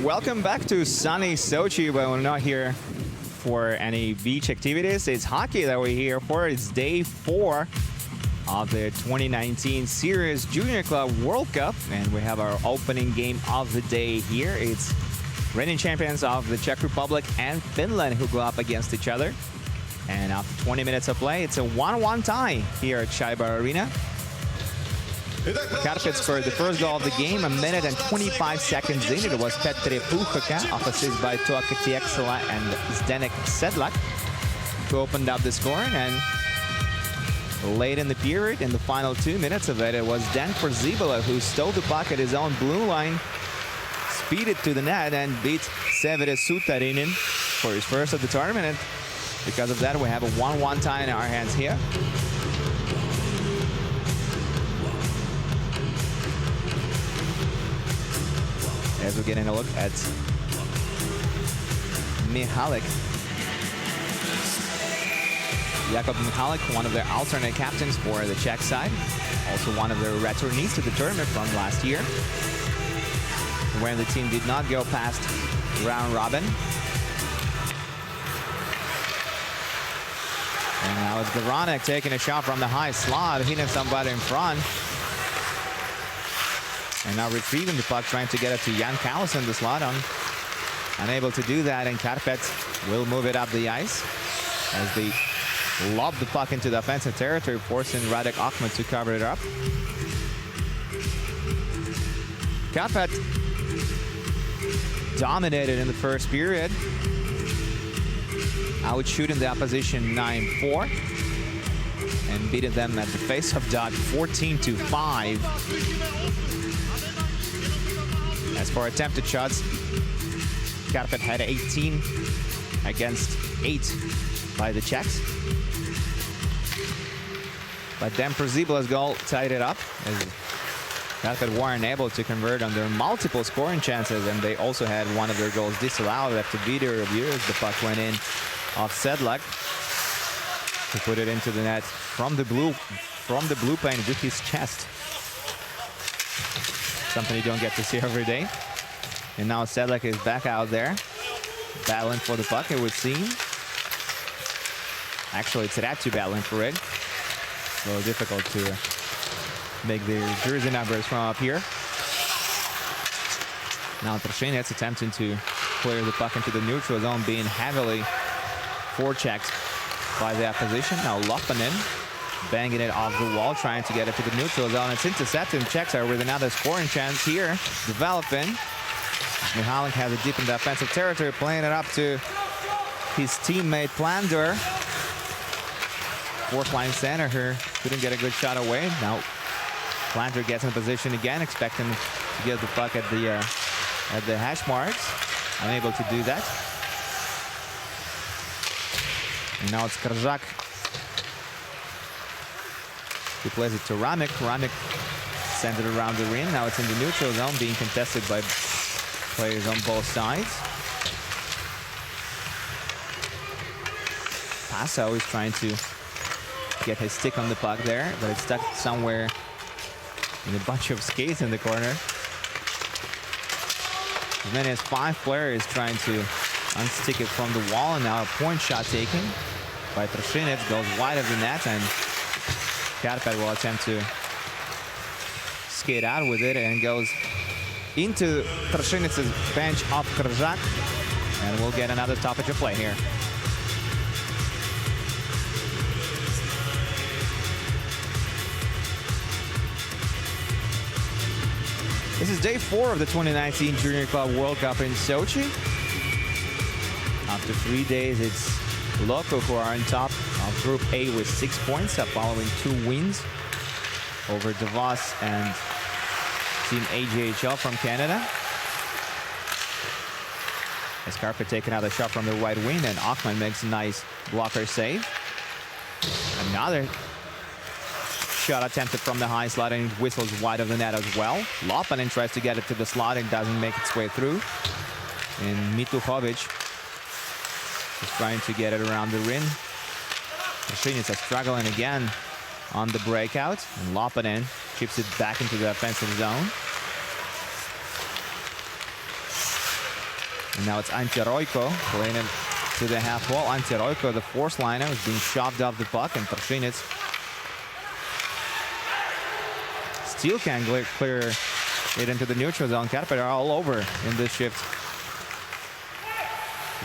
welcome back to sunny Sochi, but we're not here for any beach activities. It's hockey that we're here for. It's day 4 of the 2019 Sirius Junior Club World Cup, and we have our opening game of the day here. It's reigning champions of the Czech Republic and Finland who go up against each other. And after 20 minutes of play, it's a 1-1 tie here at Chaibar Arena. Karpat scored the first goal of the game a minute and 25 seconds in. It was Petr Puchaka, off assist by Tuaka Tieksela and Zdenek Sedlak, who opened up the scoring. And late in the period, in the final 2 minutes of it, it was Dan Przybilla who stole the puck at his own blue line, speeded to the net, and beat Severi Sutarinen for his first of the tournament. And because of that, we have a 1-1 tie in our hands here. As we're getting a look at Mihalik. Jakub Mihalik, one of their alternate captains for the Czech side. Also one of the returnees to the tournament from last year, when the team did not go past round robin. And now it's Garanek taking a shot from the high slot, hitting somebody in front. And now retrieving the puck, trying to get it to Jan Kalas in the slot. Unable to do that, and Karpat will move it up the ice as they lob the puck into the offensive territory, forcing Radek Ahmed to cover it up. Karpat dominated in the first period, outshooting the opposition 9-4 and beating them at the face-off dot 14-5. As for attempted shots, Karpat had 18 against 8 by the Czechs. But Dan Przybyl's goal tied it up, as Karpat weren't able to convert on their multiple scoring chances, and they also had one of their goals disallowed after video review as the puck went in off Sedlak, to put it into the net from the blue plane with his chest. Something you don't get to see every day. And now Sedlak is back out there, battling for the puck, it would seem. Actually, it's Ratu battling for it. A little difficult to make the jersey numbers from up here. Now Trinec attempting to clear the puck into the neutral zone, being heavily forechecked by the opposition. Now Lopanen banging it off the wall, trying to get it to the neutral zone. It's intercepted, and Czechs are with another scoring chance here, developing. Mihalik has it deep in the offensive territory, playing it up to his teammate Plander. Fourth line center here couldn't get a good shot away. Now Plander gets in position again, expecting to get the puck at the hash marks. Unable to do that. And now it's Krajak who plays it to Ramek. Ramek sends it around the ring. Now it's in the neutral zone, being contested by players on both sides. Passo is trying to get his stick on the puck there, but it's stuck somewhere in a bunch of skates in the corner. As many as 5 players trying to unstick it from the wall, and now a point shot taken by Trinec goes wide of the net, and Karpat will attempt to skate out with it, and goes into Trinec's bench of Krajak, and we'll get another stoppage of play here. This is day 4 of the 2019 Junior Club World Cup in Sochi. After 3 days, it's Loco who are on top of Group A with 6 points, following 2 wins over Davos and Team AJHL from Canada. As Karpat taking out a shot from the right wing, and Ahmed makes a nice blocker save. Another shot attempted from the high slot, and it whistles wide of the net as well. Lopanen tries to get it to the slot and doesn't make its way through. And Mituhovic is trying to get it around the rim. Trinec is struggling again on the breakout, and Lopanen chips it back into the offensive zone. And now it's Antiroiko playing it to the half wall. Antiroiko, the fourth liner, is being shoved off the puck, and Trashinec still can't clear it into the neutral zone. Karpat are all over in this shift.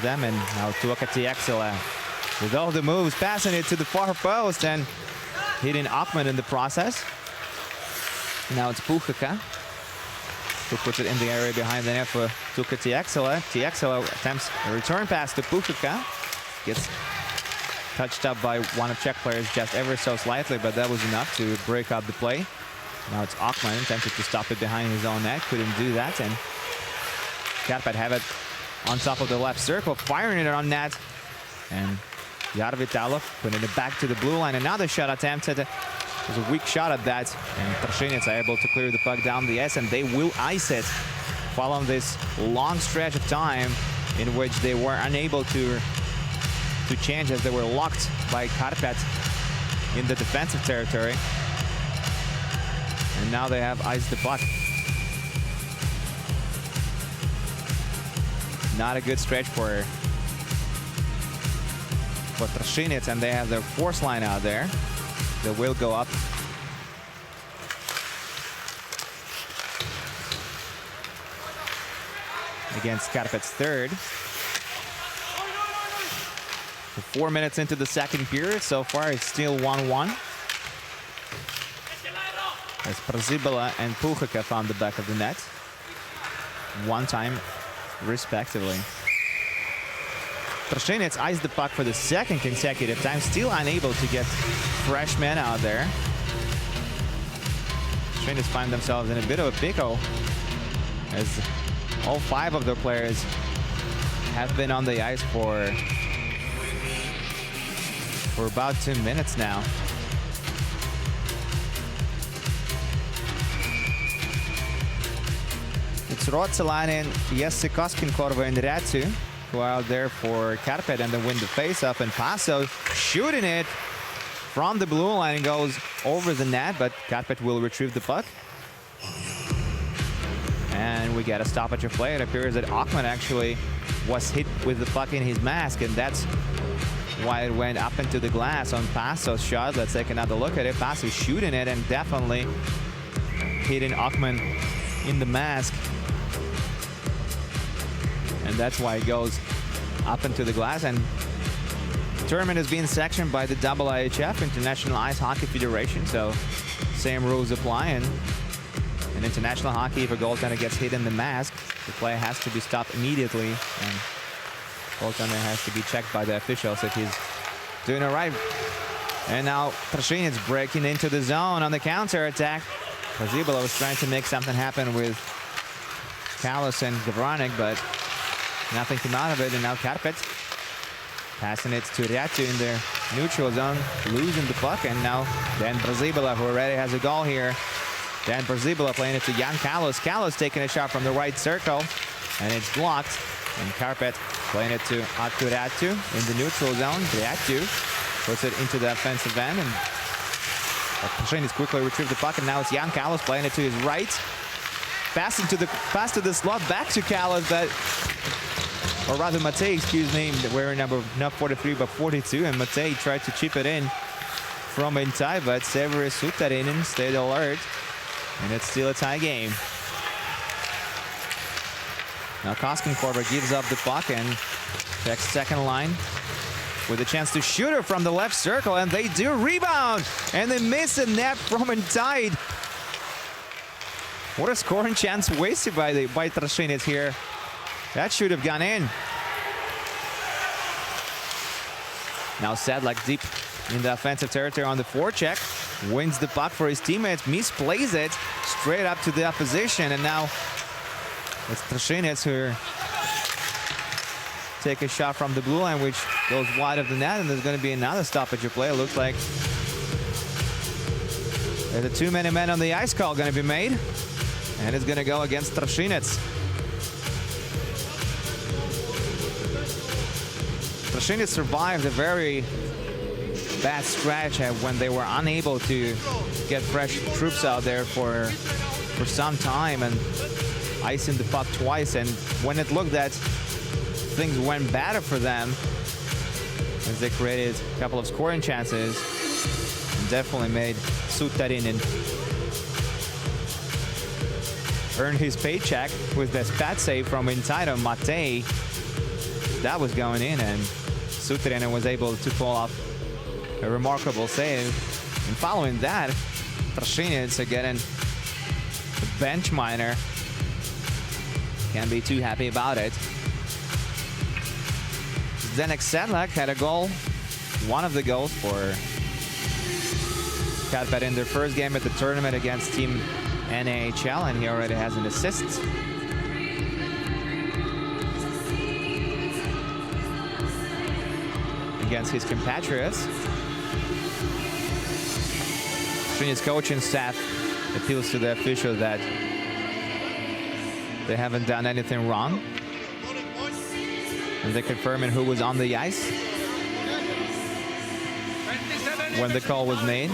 Them and now Tuukka Tiexila with all the moves, passing it to the far post and hitting Akman in the process. Now it's Puchika who puts it in the area behind the net for Tuukka Tiexila. Tiexila attempts a return pass to Puchika. Gets touched up by one of Czech players just ever so slightly, but that was enough to break up the play. Now it's Akman attempted to stop it behind his own net. Couldn't do that, and Karpat have it on top of the left circle, firing it on net. And Yarvitalov putting it back to the blue line. Another shot attempted. It was a weak shot at that. And Trashinec are able to clear the puck down the ice, and they will ice it following this long stretch of time in which they were unable to change as they were locked by Karpat in the defensive territory. And now they have iced the puck. Not a good stretch for Trashinec, and they have their fourth line out there. They will go up. Against Karpat's third. 4 minutes into the second period. So far, it's still 1-1. As Przybilla and Puchika found the back of the net. One time, respectively. Trashinec iced the puck for the second consecutive time, still unable to get fresh men out there. Trashinec find themselves in a bit of a pickle as all 5 of their players have been on the ice for about 2 minutes now. It's Ruotsalainen, Jesse Koskenkorva, and Räty who are out there for Karpat, and then win the face-off. And Paso shooting it from the blue line, goes over the net, but Karpat will retrieve the puck. And we get a stoppage of play. It appears that Akman actually was hit with the puck in his mask, and that's why it went up into the glass on Paso's shot. Let's take another look at it. Paso shooting it and definitely hitting Akman in the mask. And that's why it goes up into the glass. And the tournament is being sanctioned by the IIHF, International Ice Hockey Federation, so same rules apply. And in international hockey, if a goaltender gets hit in the mask, the play has to be stopped immediately, and goaltender has to be checked by the officials if he's doing it right. And now Trashinec breaking into the zone on the counter-attack. Przybilla was trying to make something happen with Kalas and Gavranik, but nothing came out of it. And now Karpat passing it to Räty in their neutral zone, losing the puck. And now Dan Przybilla, who already has a goal here. Dan Przybilla playing it to Jan Kalas. Kalas taking a shot from the right circle, and it's blocked. And Karpat playing it to Arttu Räty in the neutral zone. Räty puts it into the offensive end, and Trashinec quickly retrieved the puck, and now it's Jan Kalas playing it to his right. Pass to the slot, back to Kalas, but, or rather Matej, excuse me, wearing number not 43 but 42, and Matej tried to chip it in from inside, but Severi Sutarinen stayed alert, and it's still a tie game. Now Koskenkorva gives up the puck and checks second line with a chance to shoot her from the left circle, and they do rebound, and they miss a net from inside. What a scoring chance wasted by Trashinec here. That should have gone in. Now Sedlak deep in the offensive territory on the forecheck, wins the puck for his teammates, misplays it straight up to the opposition, and now it's Trashinec who take a shot from the blue line, which goes wide of the net, and there's going to be another stoppage of play. It looks like there's a too-many men on the ice call going to be made, and it's going to go against Trashinec. Trashinec survived a very bad stretch when they were unable to get fresh troops out there for some time, and icing the puck twice. And when it looked that things went better for them as they created a couple of scoring chances and definitely made Sutarinen earn his paycheck with the spat save from Intaito Matei. That was going in, and Sutarinen was able to pull off a remarkable save. And following that, Tršinec getting the bench minor. Can't be too happy about it. Zdenek Sedlak had a goal, one of the goals for Karpat in their first game at the tournament against Team NHL, and he already has an assist. Against his compatriots. Trinec's coaching staff appeals to the officials that they haven't done anything wrong. And they're confirming who was on the ice when the call was made.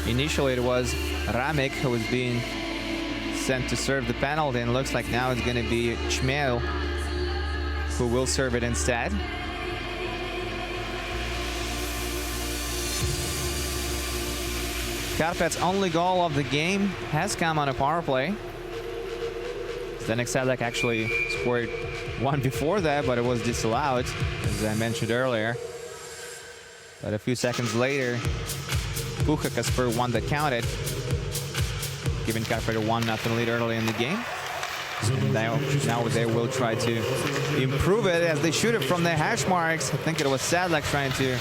Initially it was Ramik who was being sent to serve the penalty, and looks like now it's going to be Chmiel who will serve it instead. Karpat's only goal of the game has come on a power play. Zdenek Sedlak actually scored one before that, but it was disallowed, as I mentioned earlier. But a few seconds later, Puchaka spurred one that counted, giving Karpat a 1-0 lead early in the game. And now they will try to improve it as they shoot it from the hash marks. I think it was Sedlak trying to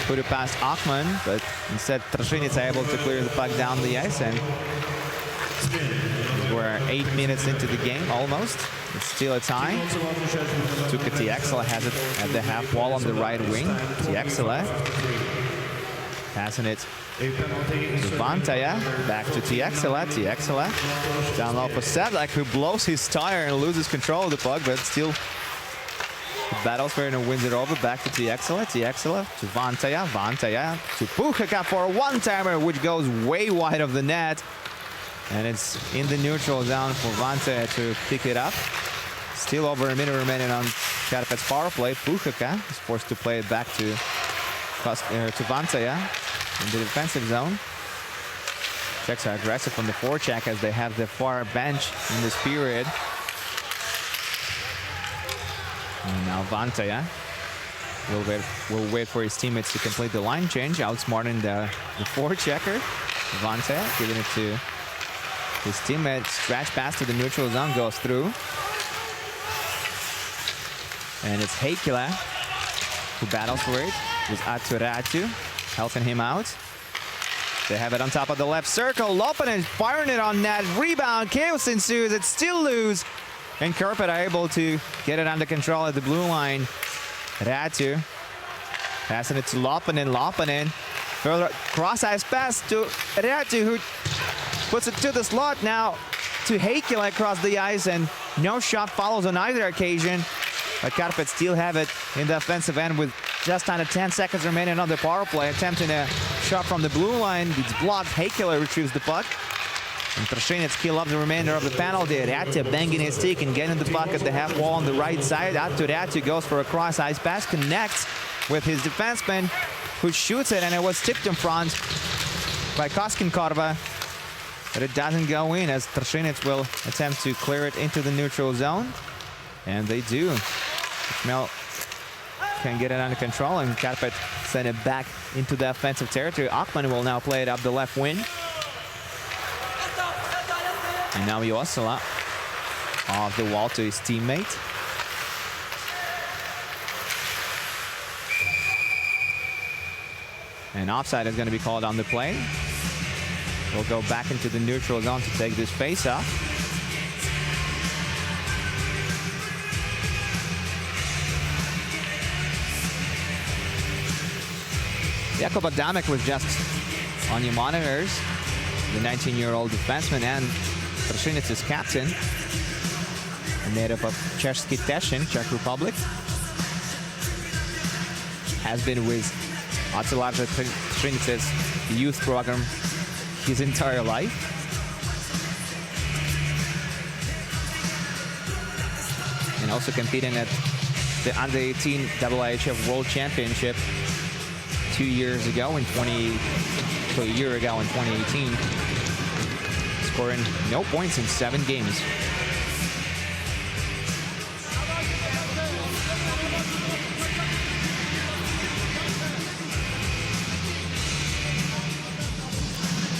put it past Achman, but instead Tršinec able to clear the puck down the ice, and we're 8 minutes into the game almost. It's still a tie. Tuukka Tieksela has it at the half wall on the right wing. Tieksela passing it to Vantaja, back to Tieksela. Tieksela down low for Sedlak, who blows his tire and loses control of the puck, but still battles for it and wins it over. Back to Tieksela. Tieksela to Vantaja. Vantaja to Puchaka for a one-timer, which goes way wide of the net. And it's in the neutral zone for Vantaja to pick it up. Still over a minute remaining on Karpat's power play. Puchaka is forced to play it back to Vantaja in the defensive zone. Czechs are aggressive on the forecheck as they have the far bench in this period. And now Vantaja will wait for his teammates to complete the line change, outsmarting the forechecker. Vantaja giving it to his teammate. Scratch pass to the neutral zone, goes through. And it's Heikkilä who battles for it with Arttu Räty helping him out. They have it on top of the left circle. Lopanen firing it on net. Rebound. Chaos ensues. It's still loose. And Karpat are able to get it under control at the blue line. Räty passing it to Lopanen. Lopanen. Further cross-ice pass to Räty, who puts it to the slot now to Heikkilä across the ice, and no shot follows on either occasion. But Karpat still have it in the offensive end with just under 10 seconds remaining on the power play. Attempting a shot from the blue line. It's blocked. Heikkilä retrieves the puck. And Tršinec kill up the remainder of the penalty. Räty banging his stick and getting the puck at the half wall on the right side. Arttu Räty goes for a cross-ice pass, connects with his defenseman, who shoots it, and it was tipped in front by Koskenkorva. But it doesn't go in, as Tršinec will attempt to clear it into the neutral zone. And they do. Chmiel can get it under control, and Karpat send it back into the offensive territory. Achman will now play it up the left wing. And now Juossala off the wall to his teammate. And offside is going to be called on the play. We'll go back into the neutral zone to take this face-off. Jakub Adamek was just on your monitors. The 19-year-old defenseman and Tršinec's captain. A native of Český Těšín, Czech Republic. Has been with Attila Tršinec's youth program his entire life. and also competing at the Under-18 IIHF World Championship 2 years ago a year ago in 2018, scoring no points in 7 games.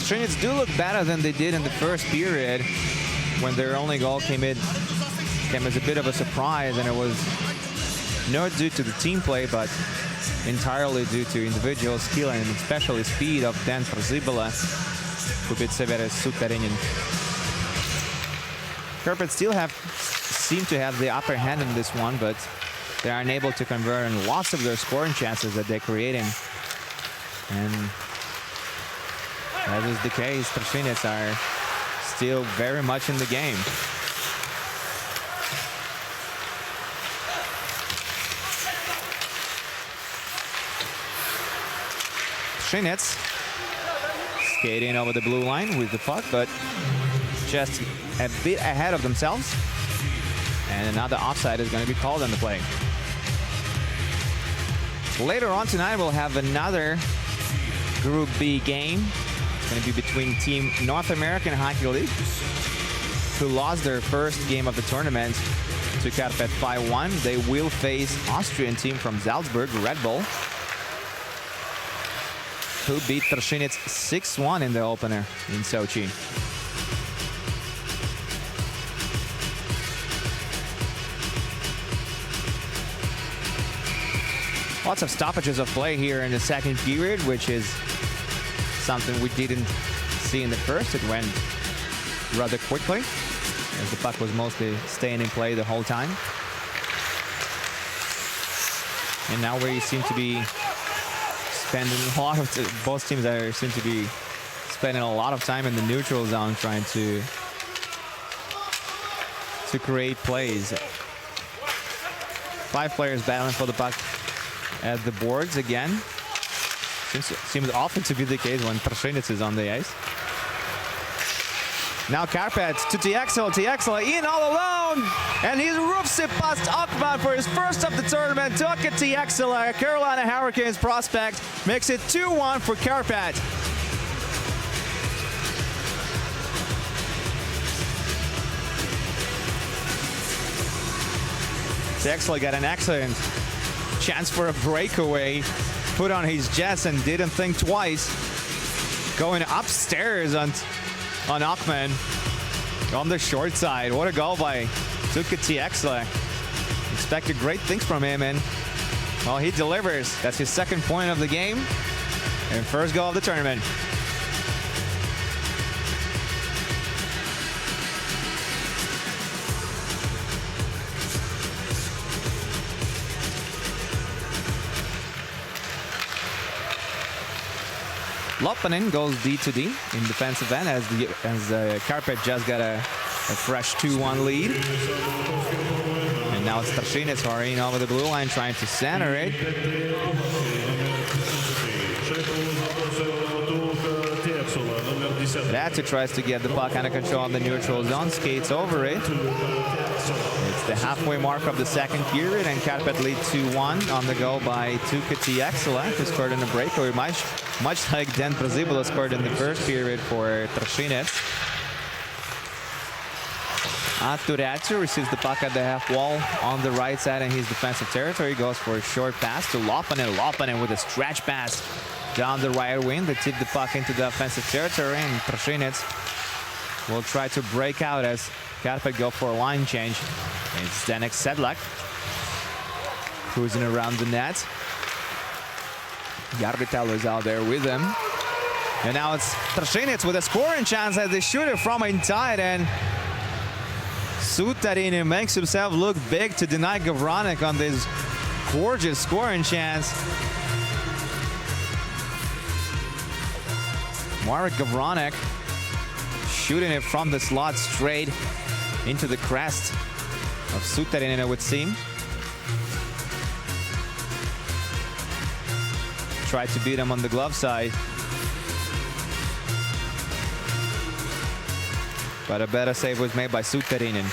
Trinec do look better than they did in the first period, when their only goal came as a bit of a surprise, and it was not due to the team play, but entirely due to individual skill and especially speed of Dan Przybula, who beat Severus Sutarinin. Karpat still seem to have the upper hand in this one, but they are unable to convert on lots of their scoring chances that they're creating. And as is the case, Trinec are still very much in the game. Trinec skating over the blue line with the puck, but just a bit ahead of themselves. And another offside is going to be called on the play. Later on tonight, we'll have another Group B game. It's going to be between Team North American Hockey League, who lost their first game of the tournament to Karpat 5-1. They will face Austrian team from Salzburg, Red Bull, who beat Trinec 6-1 in the opener in Sochi. Lots of stoppages of play here in the second period, which is something we didn't see in the first. It went rather quickly, as the puck was mostly staying in play the whole time. And now we seem to be spending a lot of both teams seem to be spending a lot of time in the neutral zone trying to create plays. 5 players battling for the puck at the boards again. Seems often to be the case when Trinec is on the ice. Now Karpat to TXL. TXL in all alone, and he roofs it past Akman for his first of the tournament. Took it TXL, Carolina Hurricanes prospect, makes it 2-1 for Karpat. TXL got an excellent chance for a breakaway, put on his jets and didn't think twice, going upstairs on Akman on the short side. What a goal by Tuukka TXL. Expected great things from him, and well, he delivers. That's his second point of the game and first goal of the tournament. Lopanen goes D to D in defensive end as Karpat just got a fresh 2-1 lead. And now it's Trinec hurrying over the blue line, trying to center it. Ratu tries to get the puck under control in the neutral zone, skates over it. It's the halfway mark of the second period, and Karpat lead 2-1 on the goal by Tuukka TXL, who scored in a breakaway, much like Dan Przybula scored in the first period for Trinec. Ratu receives the puck at the half wall on the right side in his defensive territory, goes for a short pass to Lopanen. Lopanen with a stretch pass down the right wing. They tip the puck into the offensive territory, and Trinec will try to break out as Karpat go for a line change. It's Zdenek Sedlak cruising around the net. Jarvitel is out there with him. And now it's Trinec with a scoring chance as they shoot it from inside, and Sutarinin makes himself look big to deny Gavronik on this gorgeous scoring chance. Marek Gavronik shooting it from the slot straight into the crest of Sutarinin, it would seem. Tried to beat him on the glove side, but a better save was made by Sutarinin.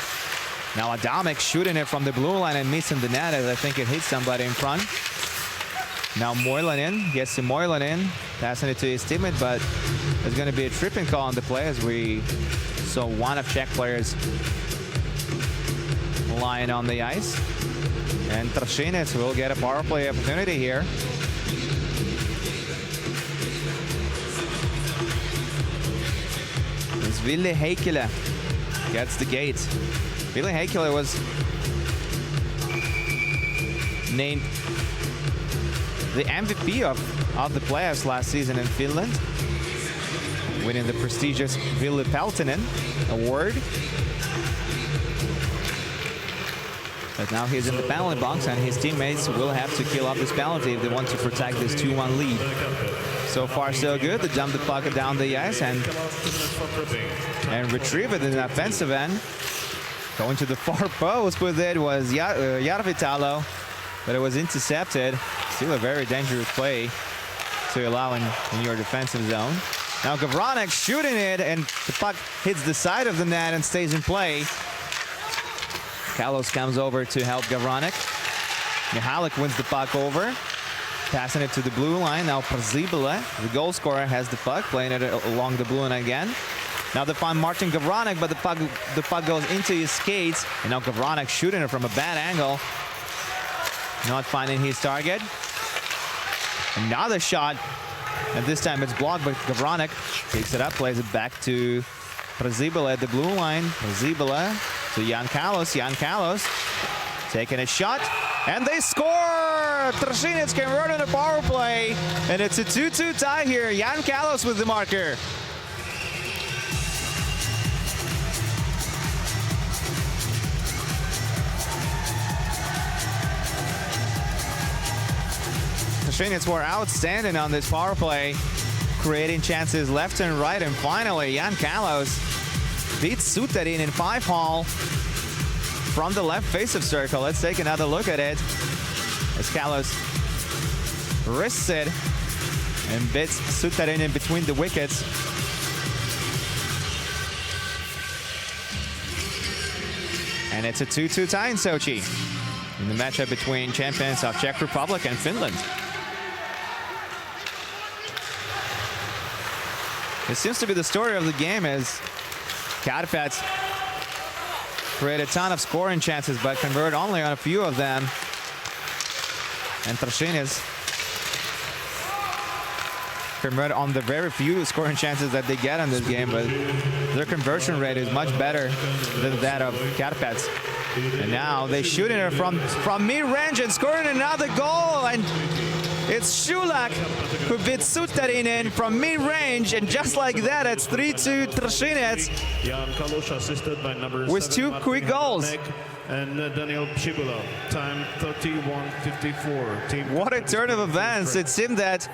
Now Adamek shooting it from the blue line and missing the net as I think it hit somebody in front. Now Moilanen gets to Moilanen, passing it to his teammate, but there's going to be a tripping call on the play as we saw one of Czech players lying on the ice. And Trinec will get a power play opportunity here. As Ville Heikkilä gets the gate. Ville Heikkilä was named the MVP of the playoffs last season in Finland, winning the prestigious Ville Peltonen award. But now he's in the penalty box and his teammates will have to kill off this penalty if they want to protect this 2-1 lead. So far so good. They dump the puck down the ice and retrieve it in the offensive end. Going to the far post with it was Järvitalo, but it was intercepted. Still a very dangerous play to allow in your defensive zone. Now Gavronek shooting it and the puck hits the side of the net and stays in play. Kalos comes over to help Gavronek. Mihalik wins the puck over, passing it to the blue line. Now Przybyle, the goal scorer, has the puck, playing it along the blue line again. Now they find Martin Gavronek, but the puck goes into his skates. And now Gavronek shooting it from a bad angle. Not finding his target. Another shot, and this time it's blocked, but Gavronek takes it up, plays it back to Przybyle at the blue line. Przybyle to Jan Kalos. Jan Kalos taking a shot, and they score! Trinec converting a power play, and it's a 2-2 tie here. Jan Kalos with the marker. Trinec were outstanding on this power play, creating chances left and right, and finally Jan Kalos beats Suterin in 5-hole from the left face of circle. Let's take another look at it as Kalos wrists it and beats Suterin in between the wickets. And it's a 2-2 tie in Sochi in the matchup between champions of Czech Republic and Finland. It seems to be the story of the game as Karpat create a ton of scoring chances but convert only on a few of them. And Trinec convert on the very few scoring chances that they get in this game, but their conversion rate is much better than that of Karpat's. And now they shooting it from mid-range and scoring another goal, and it's Shulak who beats Suterin in from mid-range, and just like that, it's 3-2 Trinec with 2 quick goals. And Daniel Przybyle, time 31:54. What a turn of events. It seemed that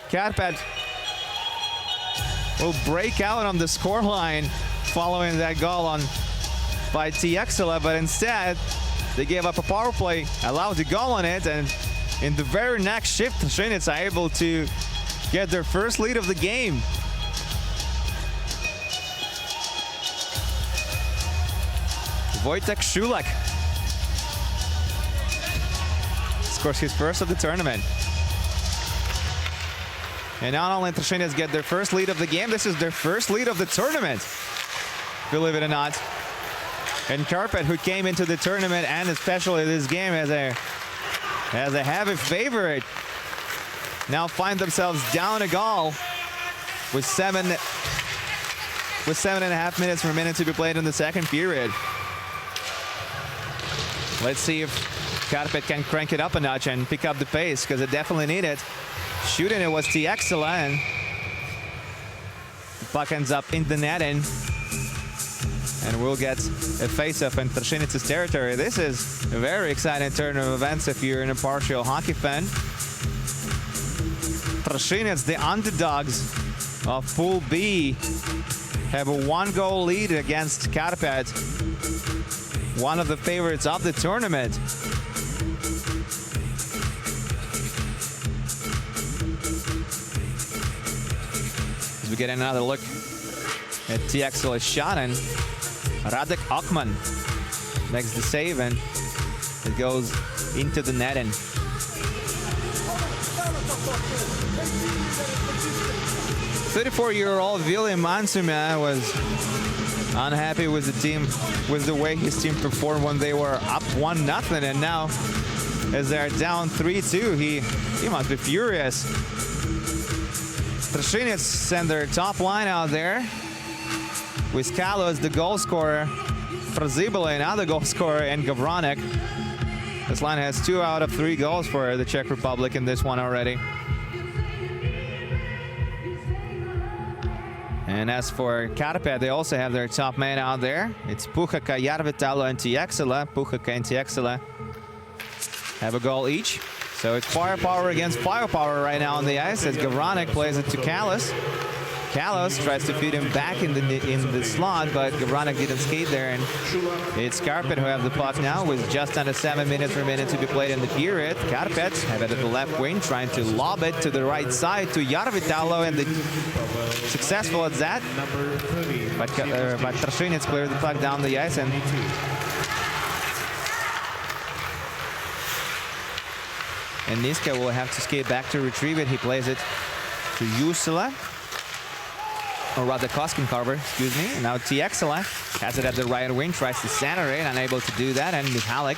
Karpat will break out on the scoreline following that goal by Tiexela, but instead they gave up a power play, allowed the goal on it, and in the very next shift, Trinec are able to get their first lead of the game. Wojtek Shulak scores his first of the tournament. And not only Trinec get their first lead of the game, this is their first lead of the tournament, believe it or not. And Karpat, who came into the tournament and especially this game as a heavy favorite, now find themselves down a goal with 7.5 minutes remaining to be played in the second period. Let's see if Karpat can crank it up a notch and pick up the pace, because it definitely need it. Shooting it was Tiexela, and the puck ends up in the netting. And we'll get a face-off in Trinec's territory. This is a very exciting turn of events if you're an impartial hockey fan. Trinec, the underdogs of Pool B, have a 1-goal lead against Karpat, one of the favorites of the tournament. As we get another look at Tiexela's shot, and Radek Akman makes the save, and it goes into the net. And 34-year-old William Mansume was unhappy with the team, with the way his team performed when they were up 1-0, and now as they're down 3-2, he must be furious. Trinec send their top line out there with Kalos, the goal scorer, Frazibala, another goal scorer, and Gavranek. This line has 2 out of 3 goals for the Czech Republic in this one already. And as for Karpat, they also have their top man out there. It's Puchaka, Järvitalo, and Tiexela. Puchaka and Tiexela have a goal each. So it's firepower against firepower right now on the ice as Gavranek plays it to Kalos. Kalos tries to feed him back in the slot, but Gavranek didn't skate there, and it's Karpat who have the puck now with just under 7 minutes remaining to be played in the period. Karpat have it at the left wing, trying to lob it to the right side to Järvitalo, and successful at that. But Trinec cleared the puck down the ice, and Niska will have to skate back to retrieve it. He plays it to Jussila. Or rather, Koskenkorver, excuse me. And now Tiexela has it at the right wing, tries to center it, unable to do that. And Mihalik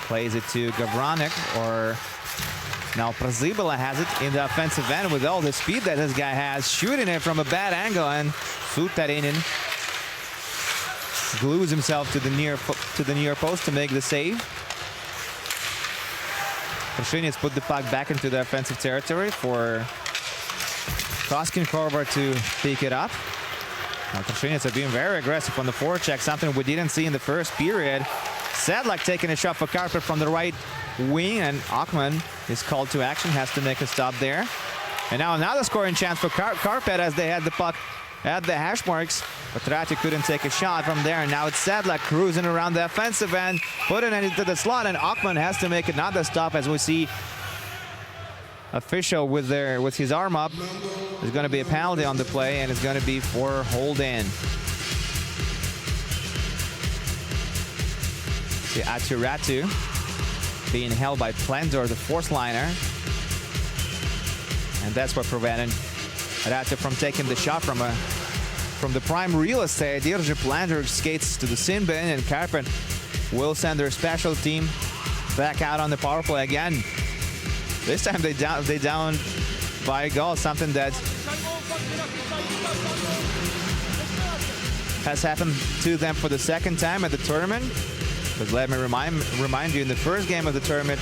plays it to Gavranek, or now Frazibala has it in the offensive end with all the speed that this guy has, shooting it from a bad angle, and Sutarinen glues himself to the near post to make the save. Trinec put the puck back into the offensive territory for Koskenkorver to pick it up. Now Trinec are being very aggressive on the forecheck, something we didn't see in the first period. Sedlak taking a shot for Karpat from the right wing, and Akman is called to action, has to make a stop there. And now another scoring chance for Karpat as they had the puck at the hash marks, but Trati couldn't take a shot from there. And now it's Sedlak cruising around the offensive end, putting it into the slot, and Akman has to make another stop as we see official with his arm up. There's going to be a penalty on the play, and it's going to be for hold in. See Aturatu being held by Plendor, the fourth liner, and that's what prevented Ratu from taking the shot from the prime real estate. Dirje Plendor skates to the sin bin, and Karpat will send their special team back out on the power play again. This time they down by a goal, something that has happened to them for the second time at the tournament. But let me remind you, in the first game of the tournament,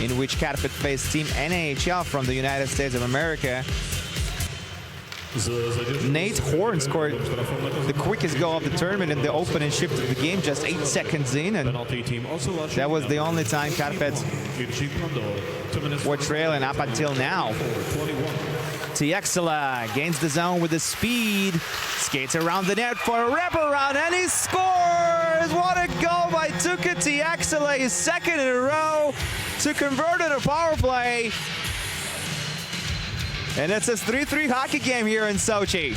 in which Karpat faced Team NHL from the United States of America, Nate Horn scored the quickest goal of the tournament in the opening shift of the game, just 8 seconds in, and that was the only time Karpat were trailing up until now. Tiexela gains the zone with the speed, skates around the net for a wraparound, and he scores! What a goal by Tuukka Tiexela, his second in a row to convert on a power play. And it's a 3-3 hockey game here in Sochi.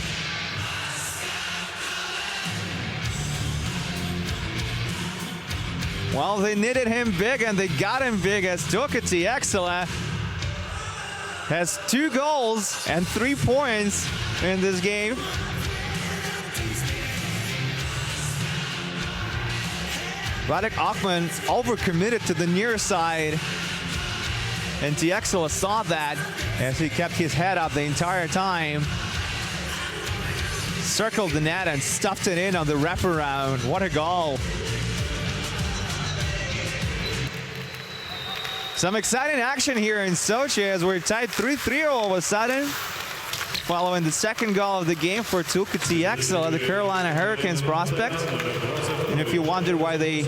Well, they needed him big, and they got him big, as Tuukka Tiexela has 2 goals and 3 points in this game. Radek Akman overcommitted to the near side, and Tiexela saw that as he kept his head up the entire time. Circled the net and stuffed it in on the wraparound. What a goal. Some exciting action here in Sochi as we're tied 3-3 all of a sudden, following the second goal of the game for Tuukka Tiexela, the Carolina Hurricanes prospect. And if you wondered why they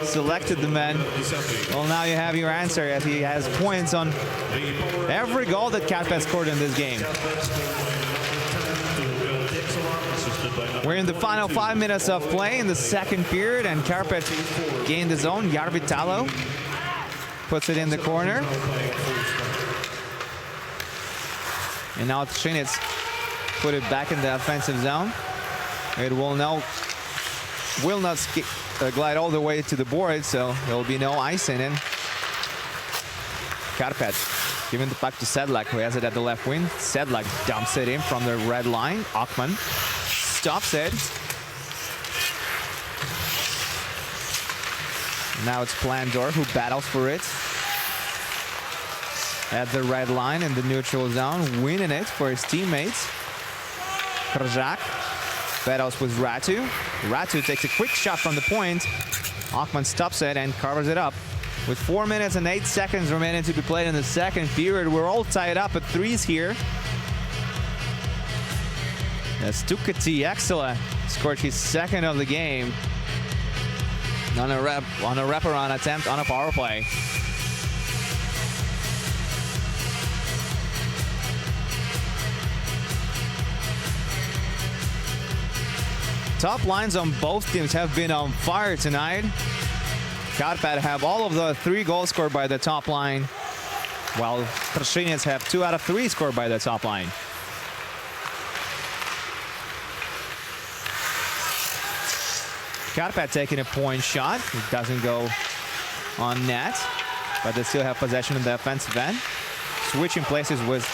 selected the man, well, now you have your answer, as he has points on every goal that Karpat scored in this game. We're in the final 5 minutes of play in the second period, and Karpat gained his own. Järvitalo puts it in the corner. And now Trinec put it back in the offensive zone. It will not glide all the way to the board, so there will be no icing. And Karpat giving the puck to Sedlak, who has it at the left wing. Sedlak dumps it in from the red line. Akman stops it. Now it's Plandor who battles for it at the red line in the neutral zone, winning it for his teammates. Krajak battles with Ratu. Ratu takes a quick shot from the point. Akman stops it and covers it up. With 4 minutes and 8 seconds remaining to be played in the second period, we're all tied up at threes here. As Tuukka Tiexela scored his second of the game on a wraparound attempt on a power play. Top lines on both teams have been on fire tonight. Karpat have all of the 3 goals scored by the top line, while Tršinec have 2 out of 3 scored by the top line. Karpat taking a point shot. It doesn't go on net, but they still have possession in the offensive end. Switching places with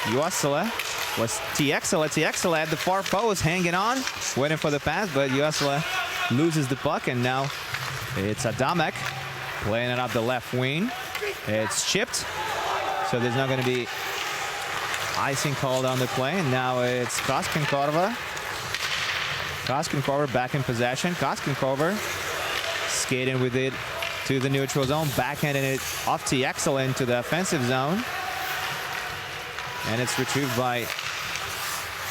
Juosela. Was Tiexela. Tiexela at the far post, hanging on, waiting for the pass, but Juosela loses the puck, and now it's Adamek playing it up the left wing. It's chipped, so there's not going to be icing called on the play, and now it's Koskenkorva. Koskenkorva back in possession. Koskenkorva skating with it to the neutral zone, backhanding it off Tiexela into the offensive zone. And it's retrieved by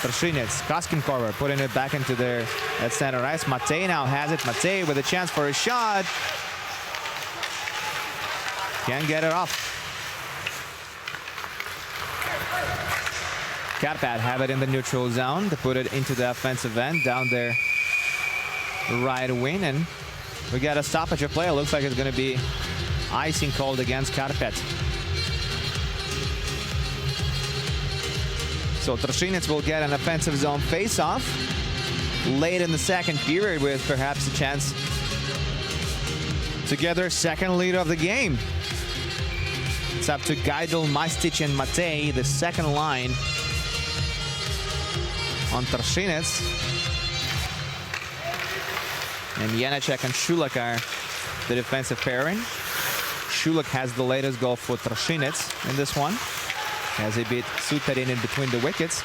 Tršinec. Koskenkorva putting it back into their at center ice. Matej now has it. Matej with a chance for a shot. Can't get it off. Karpat have it in the neutral zone to put it into the offensive end down there right wing. And we got a stoppage of play. It looks like it's going to be icing called against Karpat. So Tršinec will get an offensive zone face-off late in the second period with perhaps a chance to get their second lead of the game. It's up to Gaidel, Mastic, and Matej, the second line on Tršinec. And Janacek and Šulak are the defensive pairing. Šulak has the latest goal for Tršinec in this one, as he beat Suterin in between the wickets.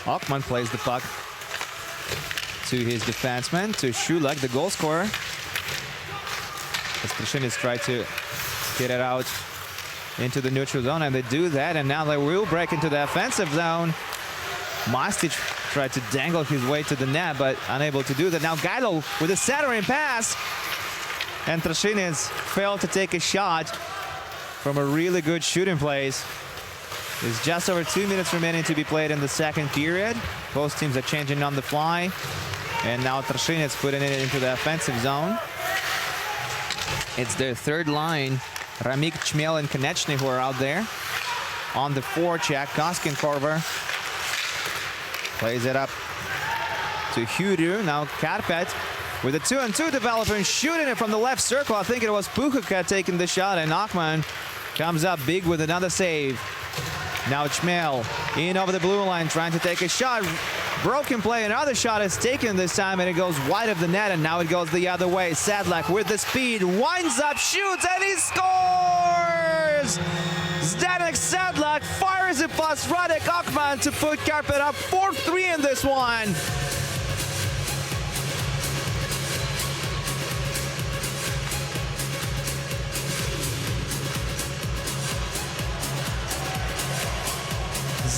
Akman plays the puck to his defenseman, to Šulak, the goal scorer. As Tršinec try to get it out into the neutral zone, and they do that, and now they will break into the offensive zone. Mastic tried to dangle his way to the net, but unable to do that. Now Gaidel with a centering pass, and Tršinec failed to take a shot from a really good shooting place. There's just over 2 minutes remaining to be played in the second period. Both teams are changing on the fly, and now Tršinec putting it into the offensive zone. It's their third line, Ramik, Chmiel, and Konechny, who are out there. On the forecheck, Koskenkorva plays it up to Huru. Now Karpat with a 2-on-2 development, shooting it from the left circle. I think it was Puchka taking the shot, and Akman comes up big with another save. Now Chmiel in over the blue line, trying to take a shot. Broken play, another shot is taken this time, and it goes wide of the net, and now it goes the other way. Sedlak with the speed, winds up, shoots, and he scores! Zdenek Sedlak fires it past Radek Akman to put Karpat up 4-3 in this one.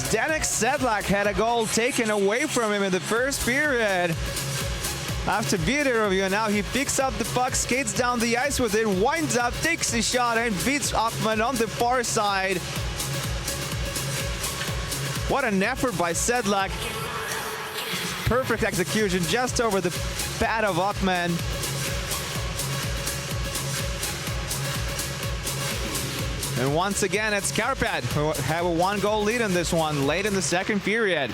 Zdenek Sedlak had a goal taken away from him in the first period. After beater review, now he picks up the puck, skates down the ice with it, winds up, takes the shot, and beats Akman on the far side. What an effort by Sedlak. Perfect execution just over the pad of Akman. And once again, it's Karpat who have a 1-goal lead in this one late in the second period.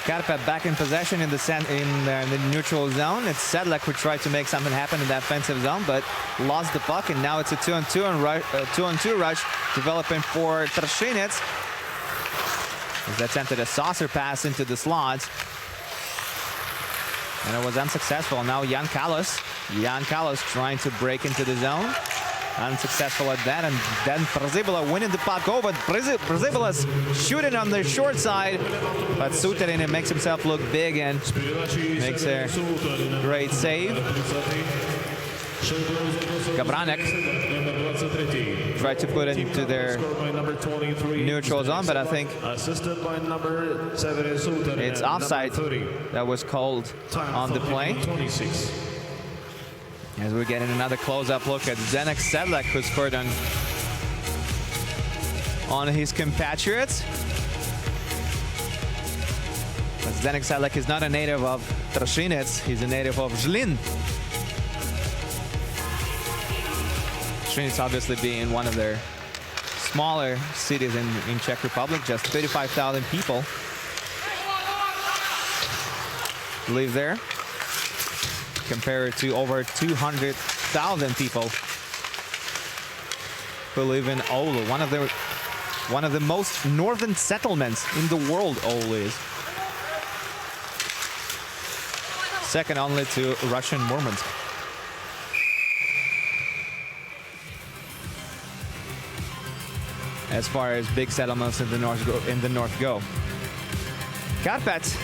Karpat back in possession in the neutral zone. It's Sedlak who tried to make something happen in the offensive zone, but lost the puck, and now it's a 2-on-2 rush developing for Trinec. He's attempted a saucer pass into the slot, and it was unsuccessful. Now Jan Kalos trying to break into the zone. Unsuccessful at that, and then Przybilla winning the puck over. Przybilla's shooting on the short side, but Suterin makes himself look big and makes a great save. Gabranek tried to put it into their neutral zone, but I think it's offside that was called on the play. As we're getting another close-up look at Zdeněk Sedlak, who scored on his compatriots. But Zdeněk Sedlak is not a native of Trinec, he's a native of Žilin. Trinec obviously being one of their smaller cities in Czech Republic, just 35,000 people live there, compared to over 200,000 people who live in Oulu, one of the most northern settlements in the world. Oulu is second only to Russian Murmansk. As far as big settlements in the north go. Karpat,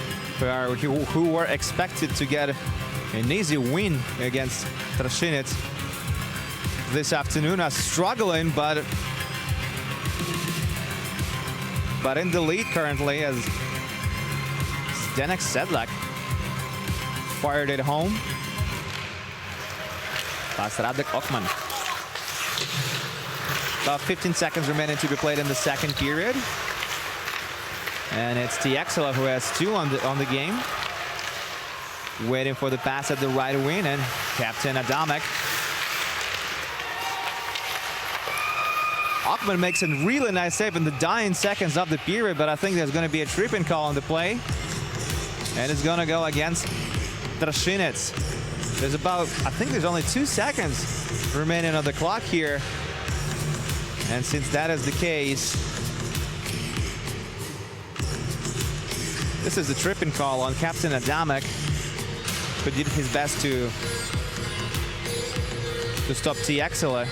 who were expected to get an easy win against Trinec this afternoon, are struggling, but in the lead currently, as Zdeněk Sedlak fired it home. Past Radek Okman. About 15 seconds remaining to be played in the second period, and it's Tiexela who has 2 on the game. Waiting for the pass at the right wing, and Captain Adamek. Okman makes a really nice save in the dying seconds of the period, but I think there's going to be a tripping call on the play, and it's going to go against Trinec. I think there's only 2 seconds remaining on the clock here, and since that is the case, this is a tripping call on Captain Adamek, who did his best to stop Tiexela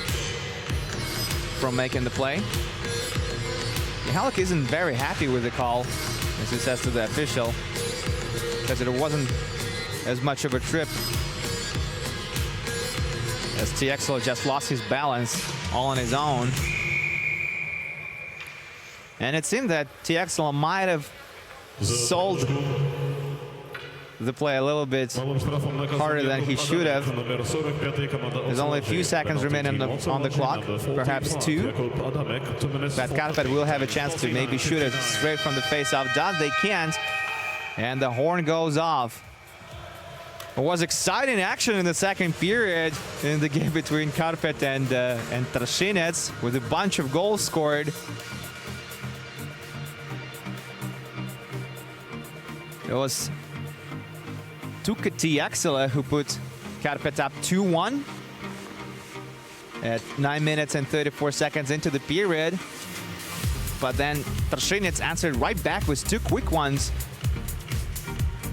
from making the play. Mihalik isn't very happy with the call, as he says to the official, because it wasn't as much of a trip, as Tiexela just lost his balance all on his own. And it seemed that Tiexela might have sold the play a little bit harder than he should have. There's only a few seconds remaining on the clock, perhaps 2. But Karpat will have a chance to maybe shoot it straight from the face-off dot. They can't, and the horn goes off. It was exciting action in the second period in the game between Karpat and Trinec, with a bunch of goals scored. It was Tiexela who put Karpat up 2-1 at 9 minutes and 34 seconds into the period. But then Trinec answered right back with 2 quick ones.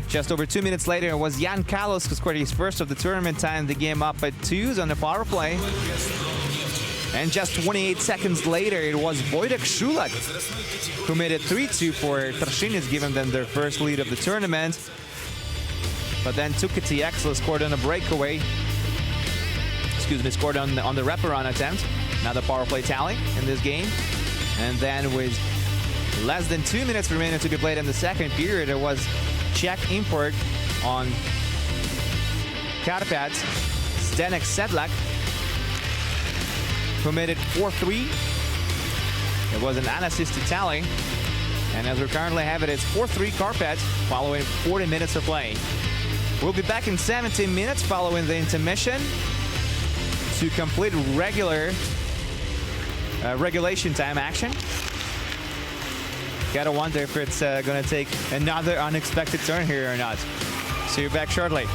Just over 2 minutes later, it was Jan Kalos who scored his first of the tournament, tying the game up at 2s on the power play. And just 28 seconds later, it was Wojtek Szulak who made it 3-2 for Trinec, giving them their first lead of the tournament. But then Tiexela scored on a breakaway. Scored on the wraparound attempt. Another power play tally in this game. And then with less than 2 minutes remaining to be played in the second period, it was Czech import on Karpat, Zdeněk Sedlak, who made it 4-3. It was an unassisted tally. And as we currently have it, it's 4-3 Karpat following 40 minutes of play. We'll be back in 17 minutes following the intermission to complete regulation time action. Gotta wonder if it's gonna take another unexpected turn here or not. See you back shortly.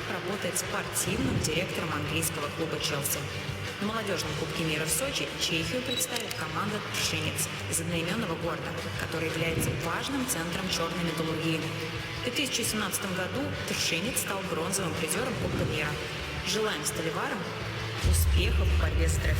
Работает спортивным директором английского клуба «Челси». На молодежном Кубке мира в Сочи Чехию представит команда «Trinec» из одноименного города, который является важным центром черной металлургии. В 2017 году «Trinec» стал бронзовым призером Кубка мира. Желаем сталеварам успехов в борьбе с трофеем.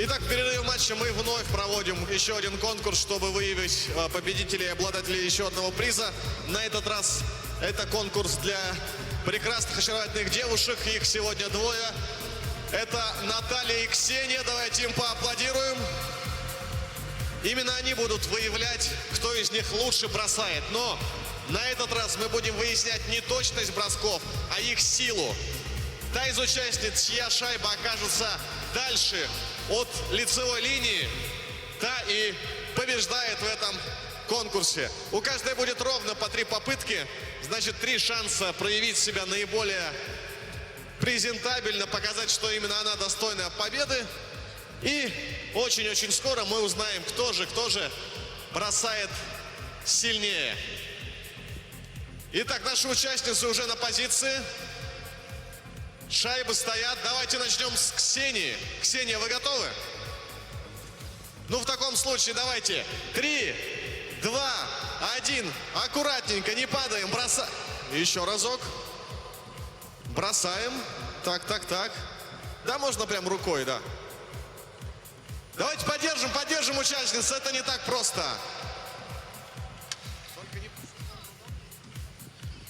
Итак, в перерыве матча мы вновь проводим еще один конкурс, чтобы выявить победителей и обладателей еще одного приза. На этот раз это конкурс для прекрасных, очаровательных девушек. Их сегодня двое. Это Наталья и Ксения. Давайте им поаплодируем. Именно они будут выявлять, кто из них лучше бросает. Но на этот раз мы будем выяснять не точность бросков, а их силу. Та из участниц, чья шайба окажется дальше от лицевой линии, та и побеждает в этом конкурсе. У каждой будет ровно по 3 попытки. Значит, 3 шанса проявить себя наиболее презентабельно, показать, что именно она достойна победы. И очень-очень скоро мы узнаем, кто же бросает сильнее. Итак, наши участницы уже на позиции. Шайбы стоят. Давайте начнем с Ксении. Ксения, вы готовы? Ну, в таком случае давайте. 3, 2, 1. Аккуратненько, не падаем. Бросаем. Еще разок. Бросаем. Так. Да, можно прям рукой, да. Давайте поддержим участниц. Это не так просто.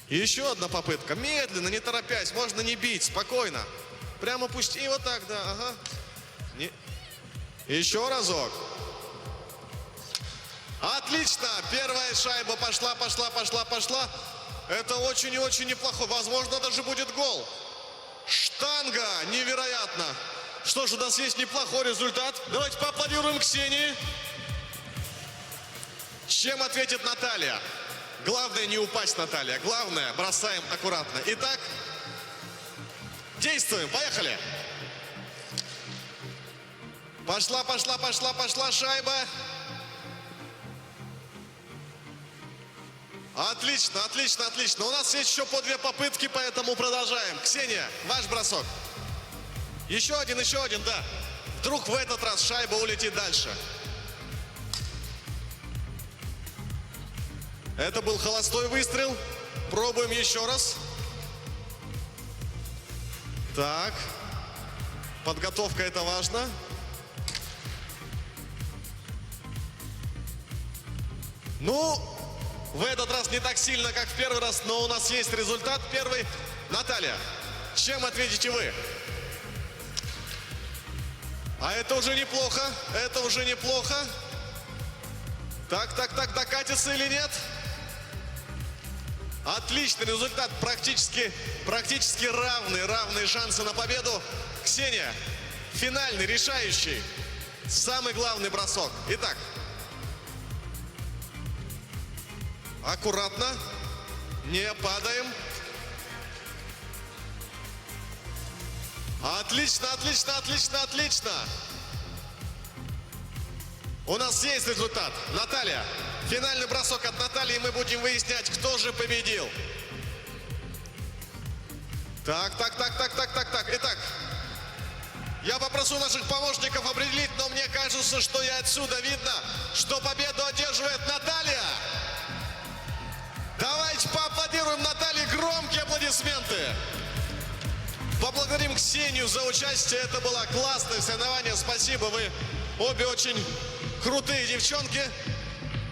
Еще одна попытка. Медленно, не торопясь. Можно не бить, спокойно. Прямо пусти. Вот так, да. Ага. Еще разок. Отлично. Первая шайба пошла. Это очень и очень неплохо. Возможно, даже будет гол. Штанга. Невероятно. Что ж, у нас есть неплохой результат. Давайте поаплодируем Ксении. Чем ответит Наталья? Главное не упасть, Наталья. Главное, бросаем аккуратно. Итак, действуем. Поехали. Пошла шайба. Отлично. У нас есть еще по 2 попытки, поэтому продолжаем. Ксения, ваш бросок. Еще один, да. Вдруг в этот раз шайба улетит дальше. Это был холостой выстрел. Пробуем еще раз. Так. Подготовка, это важно. Ну, в этот раз не так сильно, как в первый раз, но у нас есть результат первый. Наталья, чем ответите вы? А это уже неплохо. Так, докатится или нет? Отличный результат, практически равные шансы на победу. Ксения, финальный, решающий, самый главный бросок. Итак, аккуратно, не падаем. Отлично. У нас есть результат. Наталья, финальный бросок от Натальи, мы будем выяснять, кто же победил. Так. Итак, я попрошу наших помощников определить, но мне кажется, что и отсюда видно, что победу одерживает Наталья. Давайте поаплодируем Наталье, громкие аплодисменты. Поблагодарим Ксению за участие. Это было классное соревнование. Спасибо, вы обе очень крутые девчонки.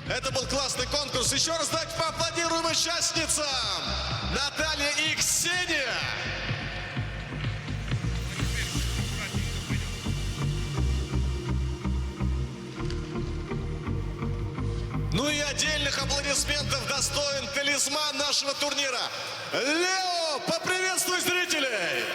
Это был классный конкурс. Еще раз давайте поаплодируем участницам. Наталья и Ксения. Ну и отдельных аплодисментов достоин талисман нашего турнира. Лео, поприветствуй зрителей!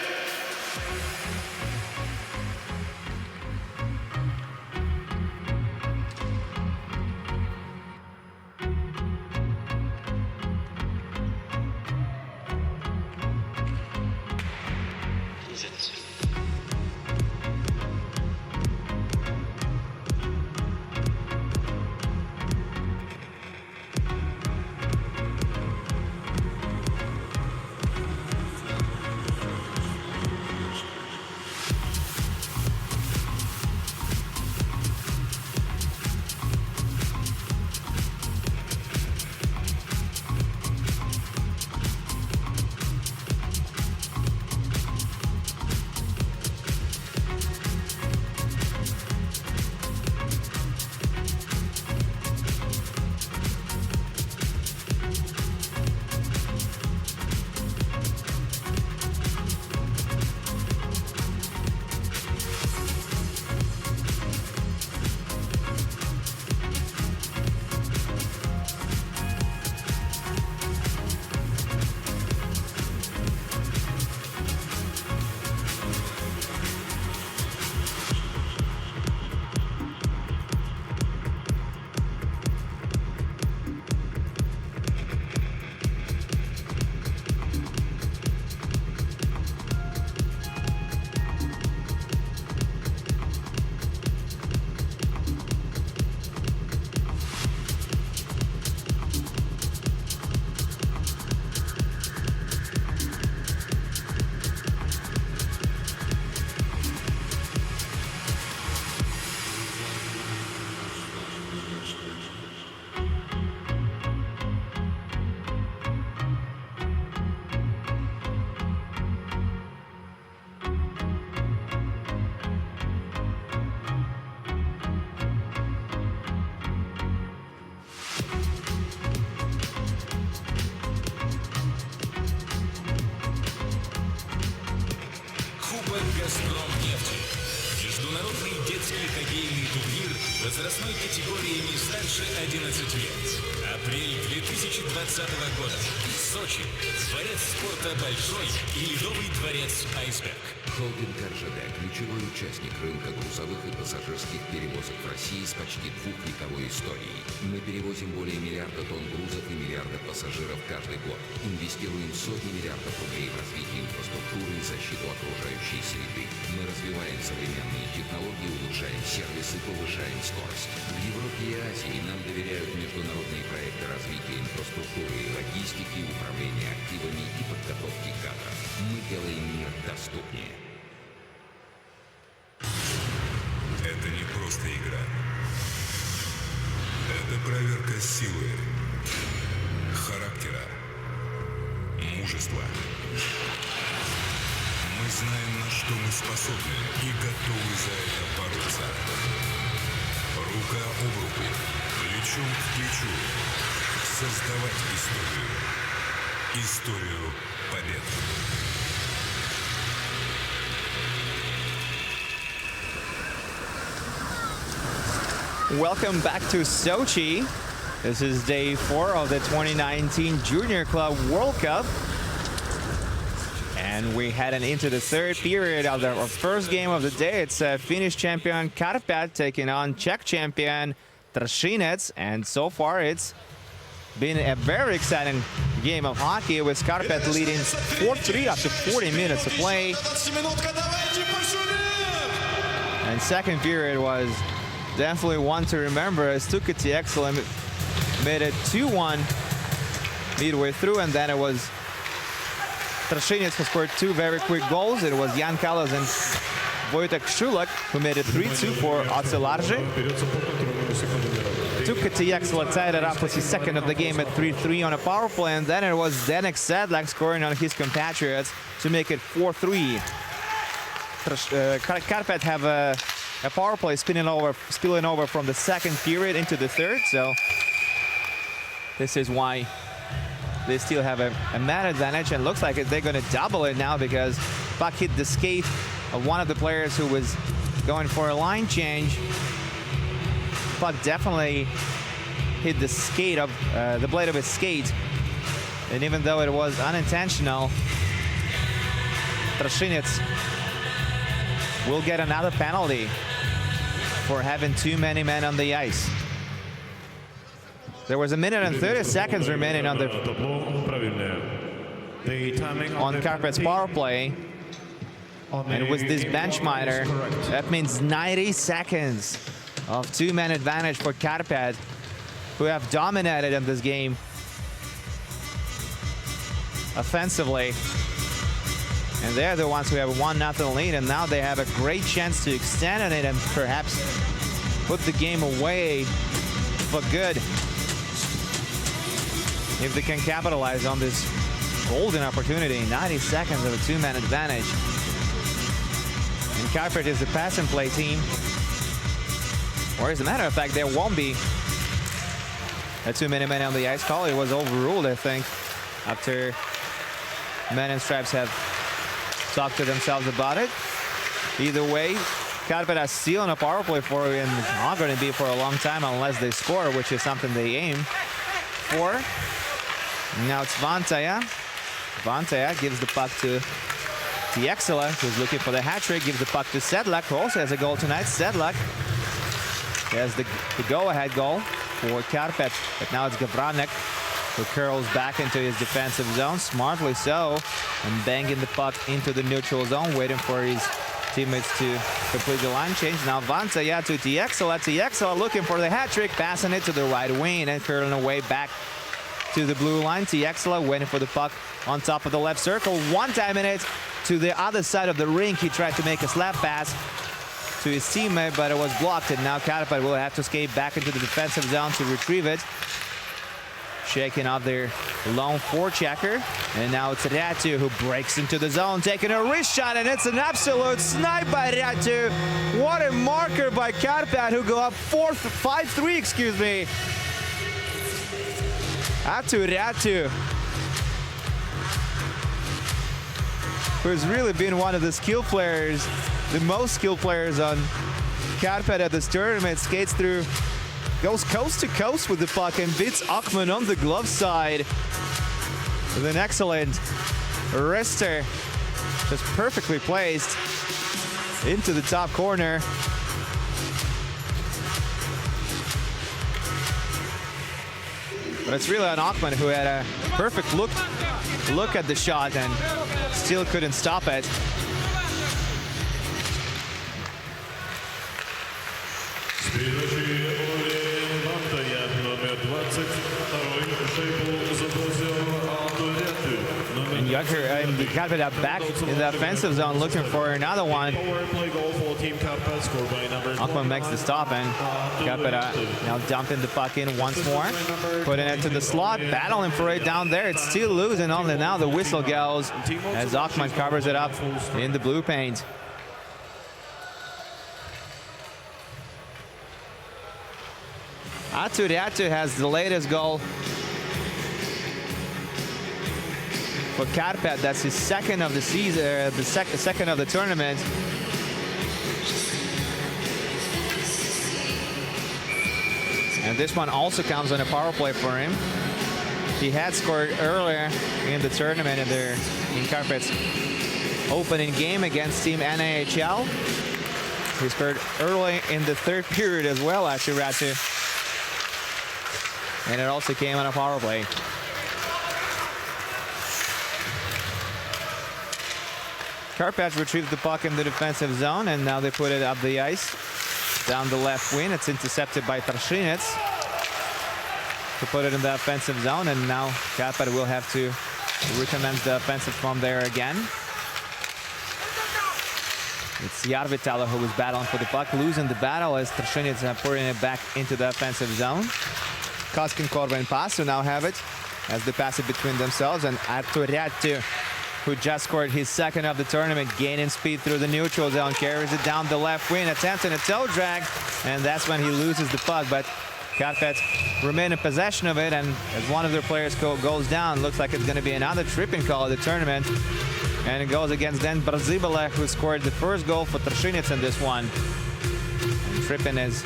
Газпромнефти. Международный детский хоккейный турнир возрастной категориями старше 11 лет. Апрель 2020 года. Сочи. Дворец спорта «Большой» и Ледовый дворец «Айсберг». Холдинг РЖД – ключевой участник рынка грузовых и пассажирских перевозок в России с почти двухвековой историей. Мы перевозим более миллиарда тонн грузов и миллиарда пассажиров каждый год. Инвестируем сотни миллиардов рублей в развитие инфраструктуры и защиту окружающей среды. Мы развиваем современные технологии, улучшаем сервис и повышаем скорость. В Европе и Азии нам доверяют международные проекты развития инфраструктуры и логистики, управления активами и подготовки кадров. Мы делаем мир доступнее. Это не просто игра. Это проверка силы, характера, мужества. Мы знаем, на что мы способны и готовы за это бороться. Рука об руку, плечом к плечу. Создавать историю. Историю побед. Welcome back to Sochi. This is day 4 of the 2019 Junior Club World Cup. And we're heading into the third period of our first game of the day. It's Finnish champion Karpat taking on Czech champion Trinec. And so far it's been a very exciting game of hockey with Karpat leading 4-3 after 40 minutes of play. And second period was definitely one to remember as U20 made it 2-1 midway through, and then it was Trinec who scored two very quick goals. It was Jan Kalas and Wojtek Szulak who made it 3-2 for Ocelarze. U20 tied it up with his second of the game at 3-3 on a power play, and then it was Zdeněk Sedlak scoring on his compatriots to make it 4-3. Karpat have a power play spilling over from the second period into the third, so this is why they still have a man advantage, and looks like they're going to double it now because puck hit the skate of one of the players who was going for a line change. Puck definitely hit the skate of the blade of his skate, and even though it was unintentional, Trinec will get another penalty for having too many men on the ice. There was 1 minute and 30 seconds remaining on Karpat's power play. And with this bench miner, that means 90 seconds of two-man advantage for Karpat, who have dominated in this game offensively. And they're the ones who have a 1-0 lead, and now they have a great chance to extend on it and perhaps put the game away for good if they can capitalize on this golden opportunity. 90 seconds of a two-man advantage. And Karpat is the pass and play team. Or as a matter of fact, there won't be a too-many men on the ice call. It was overruled, I think, after men in stripes have talk to themselves about it. Either way, Karpat is still on a power play for, and not going to be for a long time unless they score, which is something they aim for. Now it's Vantaja. Vantaja gives the puck to Tiexela, who's looking for the hat trick, gives the puck to Sedlak, who also has a goal tonight. Sedlak has the go-ahead goal for Karpat, but now it's Gavranek who curls back into his defensive zone, smartly so, and banging the puck into the neutral zone, waiting for his teammates to complete the line change. Now Vantaja to Tiexela. Tiexela looking for the hat trick, passing it to the right wing and curling away back to the blue line. Tiexela waiting for the puck on top of the left circle. One-time it to the other side of the rink. He tried to make a slap pass to his teammate, but it was blocked, and now Karpat will have to skate back into the defensive zone to retrieve it. Shaking off their lone forechecker, and now it's Ratu who breaks into the zone, taking a wrist shot, and it's an absolute snipe by Ratu. What a marker by Karpat, who go up 5-3, excuse me. Ratu, who's really been one of the skilled players, the most skilled players on Karpat at this tournament, skates through, goes coast to coast with the puck and beats Akman on the glove side with an excellent wrister, just perfectly placed into the top corner. But it's really on Akman, who had a perfect look at the shot and still couldn't stop it. And Karpat up back in the offensive zone looking for another one. Akman makes the stop, and Karpat now dumping the puck in once more. Putting it to the slot, battling for it down there. It's still loose, and only now the whistle goes as Akman covers it up in the blue paint. Aturiatu has the latest goal for Karpat. That's his second of the season, the second of the tournament. And this one also comes on a power play for him. He had scored earlier in the tournament in Karpat's opening game against Team NAHL. He scored early in the third period as well, Aturiatu. And it also came on a power play. Karpat retrieved the puck in the defensive zone, and now they put it up the ice. Down the left wing, it's intercepted by Trinec to put it in the offensive zone, and now Karpat will have to recommence the offensive from there again. It's Järvitalo who was battling for the puck, losing the battle as Trinec putting it back into the offensive zone. Koskin, Korva, and Pasu now have it as they pass it between themselves, and Aturiatu, who just scored his second of the tournament, gaining speed through the neutral zone, carries it down the left wing, attempting a toe drag, and that's when he loses the puck. But Karpat remain in possession of it, and as one of their players goes down, looks like it's going to be another tripping call of the tournament, and it goes against Dan Brzibale, who scored the first goal for Trinec in this one. And tripping is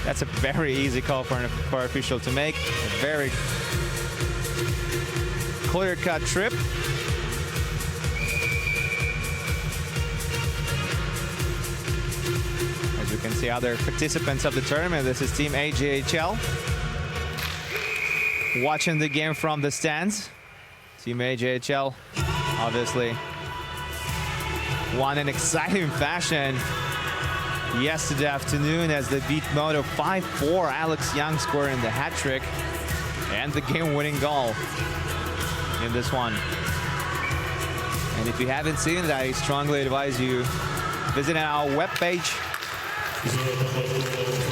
that's a very easy call for an official to make. A very clear-cut trip. As you can see, other participants of the tournament, this is Team AJHL. Watching the game from the stands. Team AJHL obviously won in exciting fashion yesterday afternoon as they beat Modo 5-4. Alex Young scoring the hat trick and the game-winning goal in this one. And if you haven't seen it, I strongly advise you visit our webpage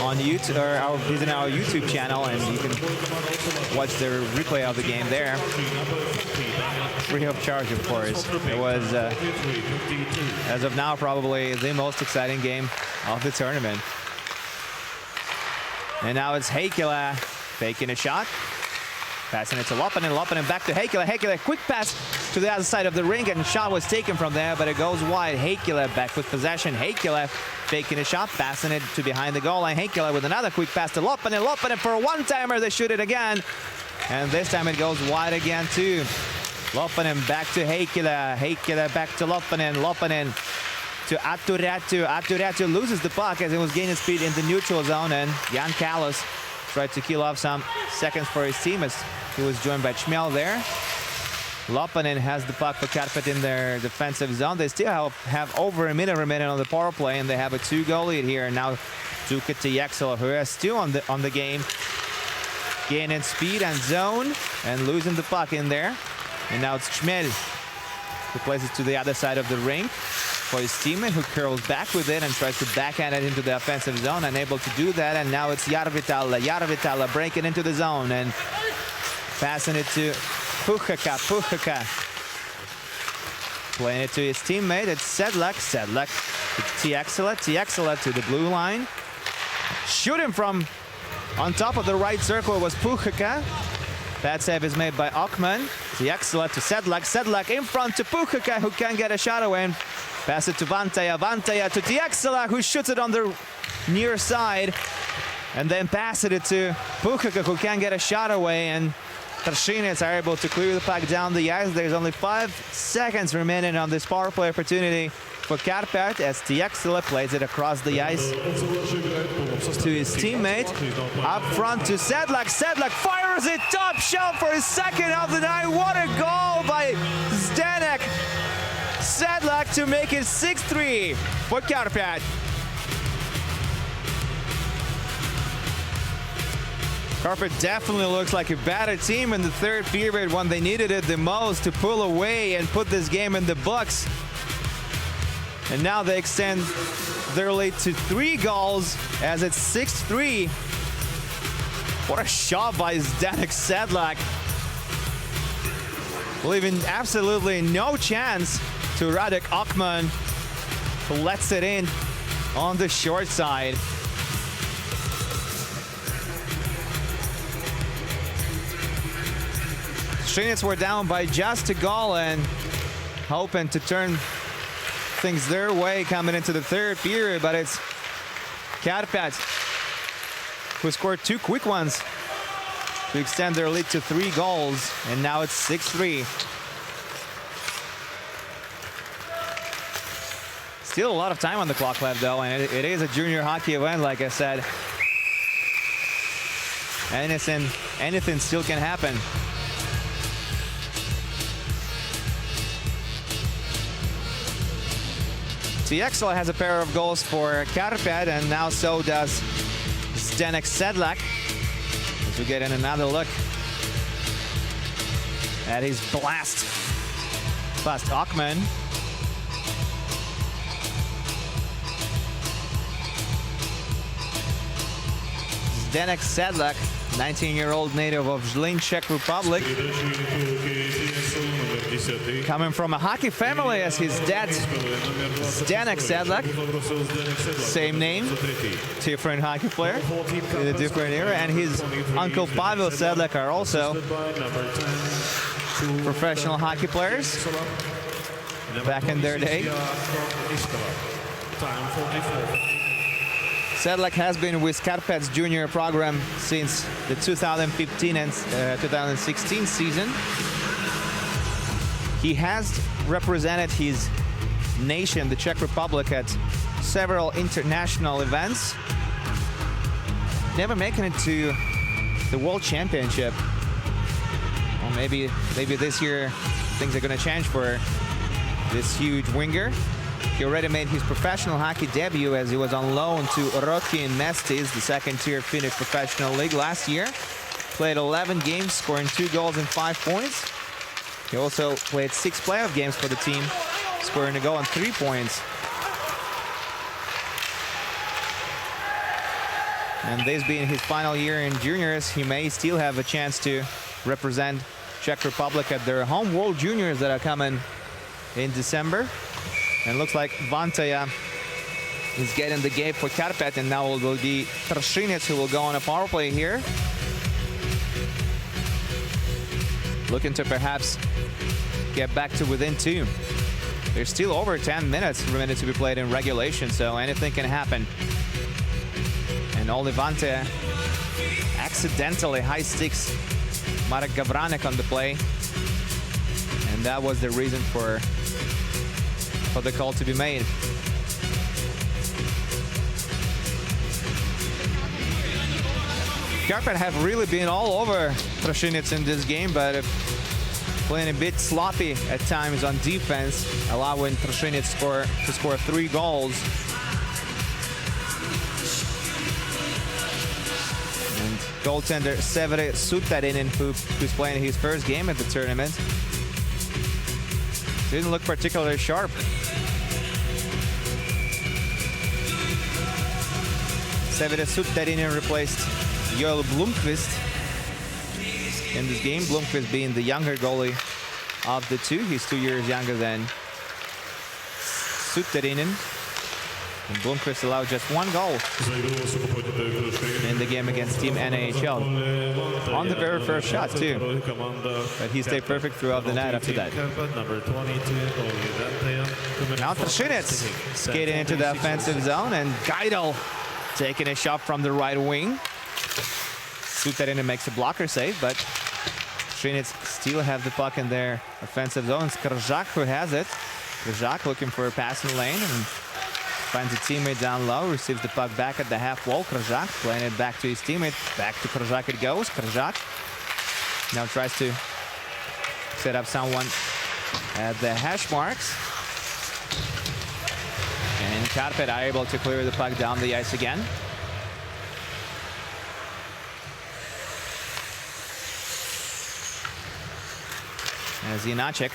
on YouTube, or visit our YouTube channel, and you can watch the replay of the game there. Free of charge, of course. It was, as of now, probably the most exciting game of the tournament. And now it's Heikkilä faking a shot. Passing it to Loppanen. Loppanen back to Heikkilä. Heikkilä, quick pass to the other side of the ring, and shot was taken from there, but it goes wide. Heikkilä back with possession. Heikkilä faking a shot, passing it to behind the goal line. Heikkilä with another quick pass to Loppanen. Loppanen for a one-timer. They shoot it again, and this time it goes wide again too. Loppanen back to Heikkilä. Heikkilä back to Loppanen. Loppanen to Aturiatu. Aturiatu loses the puck as it was gaining speed in the neutral zone, and Jan Kalas tried to kill off some seconds for his team as he was joined by Chmiel there. Loppanen has the puck for Karpat in their defensive zone. They still have over a minute remaining on the power play, and they have a 2-goal lead here. Now Tuukka Tieksala, who is still on the game, gaining speed and zone and losing the puck in there. And now it's Chmiel who plays it to the other side of the rink for his teammate, who curls back with it and tries to backhand it into the offensive zone, unable to do that. And now it's Järvitalo. Järvitalo breaking into the zone and passing it to Puhkaka. Puhkaka playing it to his teammate. It's Sedlak. Sedlak to Tieksala. Tieksala to the blue line. Shooting from on top of the right circle was Puhkaka. That save is made by Akman. Tiexela to Sedlak. Sedlak in front to Puchaka, who can get a shot away. And pass it to Vantaja. Vantaja to Tiexela, who shoots it on the near side. And then pass it to Puchaka, who can get a shot away. And Trinec are able to clear the puck down the ice. There's only 5 seconds remaining on this power play opportunity for Karpat as Tiexela plays it across the ice to his teammate. Up front to Sedlak. Sedlak fires it, top shot for his second of the night. What a goal by Trinec. Sedlak to make it 6-3 for Karpat. Karpat definitely looks like a better team in the third period when they needed it the most to pull away and put this game in the books. And now they extend their lead to 3 goals as it's 6-3. What a shot by Zdeněk Sedlak. Leaving absolutely no chance to Radek Akman, who lets it in on the short side. Trinec were down by just a goal and hoping to turn things their way coming into the third period, but it's Karpat who scored 2 quick ones to extend their lead to 3 goals, and now it's 6-3. Still a lot of time on the clock left though, and it is a junior hockey event, like I said. Anything still can happen. Tiexela has a pair of goals for Karpat, and now so does Zdeněk Sedlak. As we get in another look at his blast past Akman. Zdeněk Sedlak, 19-year-old native of Zlín, Czech Republic. Coming from a hockey family as his dad, Zdeněk Sedlak, same name, different hockey player in a different era, and his uncle Pavel Sedlak are also professional hockey players back in their day. Sedlak has been with Karpat's junior program since the 2015 and 2016 season. He has represented his nation, the Czech Republic, at several international events. Never making it to the World Championship. Well, maybe this year things are going to change for this huge winger. He already made his professional hockey debut as he was on loan to Rotki Mestis, the second-tier Finnish professional league last year. Played 11 games, scoring 2 goals and 5 points. He also played 6 playoff games for the team, scoring a goal and 3 points. And this being his final year in juniors, he may still have a chance to represent Czech Republic at their home World Juniors that are coming in December. And looks like Vantaja is getting the game for Karpat, and now it will be Trinec who will go on a power play here. Looking to perhaps get back to within 2. There's still over 10 minutes remaining to be played in regulation, so anything can happen. And only Vantaja accidentally high sticks Marek Gavranek on the play. And that was the reason for the call to be made. Karpat have really been all over Trinec in this game, but playing a bit sloppy at times on defense, allowing Trinec to score 3 goals. And goaltender Severi Sutarinen, who's playing his first game at the tournament, didn't look particularly sharp. Severi Sutarinen replaced Joel Blomqvist in this game. Blomqvist being the younger goalie of the two. He's 2 years younger than Sutarinen. And Blomqvist allowed just 1 goal in the game against Team NHL. On the very first shot, too. But he stayed perfect throughout the night after that. Now Trinec skating into the offensive zone, and Geidel taking a shot from the right wing. Sutarinen makes a blocker save, but Trinec still have the puck in their offensive zone. It's Krajak who has it. Krajak looking for a pass in the lane and finds a teammate down low, receives the puck back at the half wall. Krajak playing it back to his teammate. Back to Krajak it goes. Krajak now tries to set up someone at the hash marks. And Karpat are able to clear the puck down the ice again. As Janacek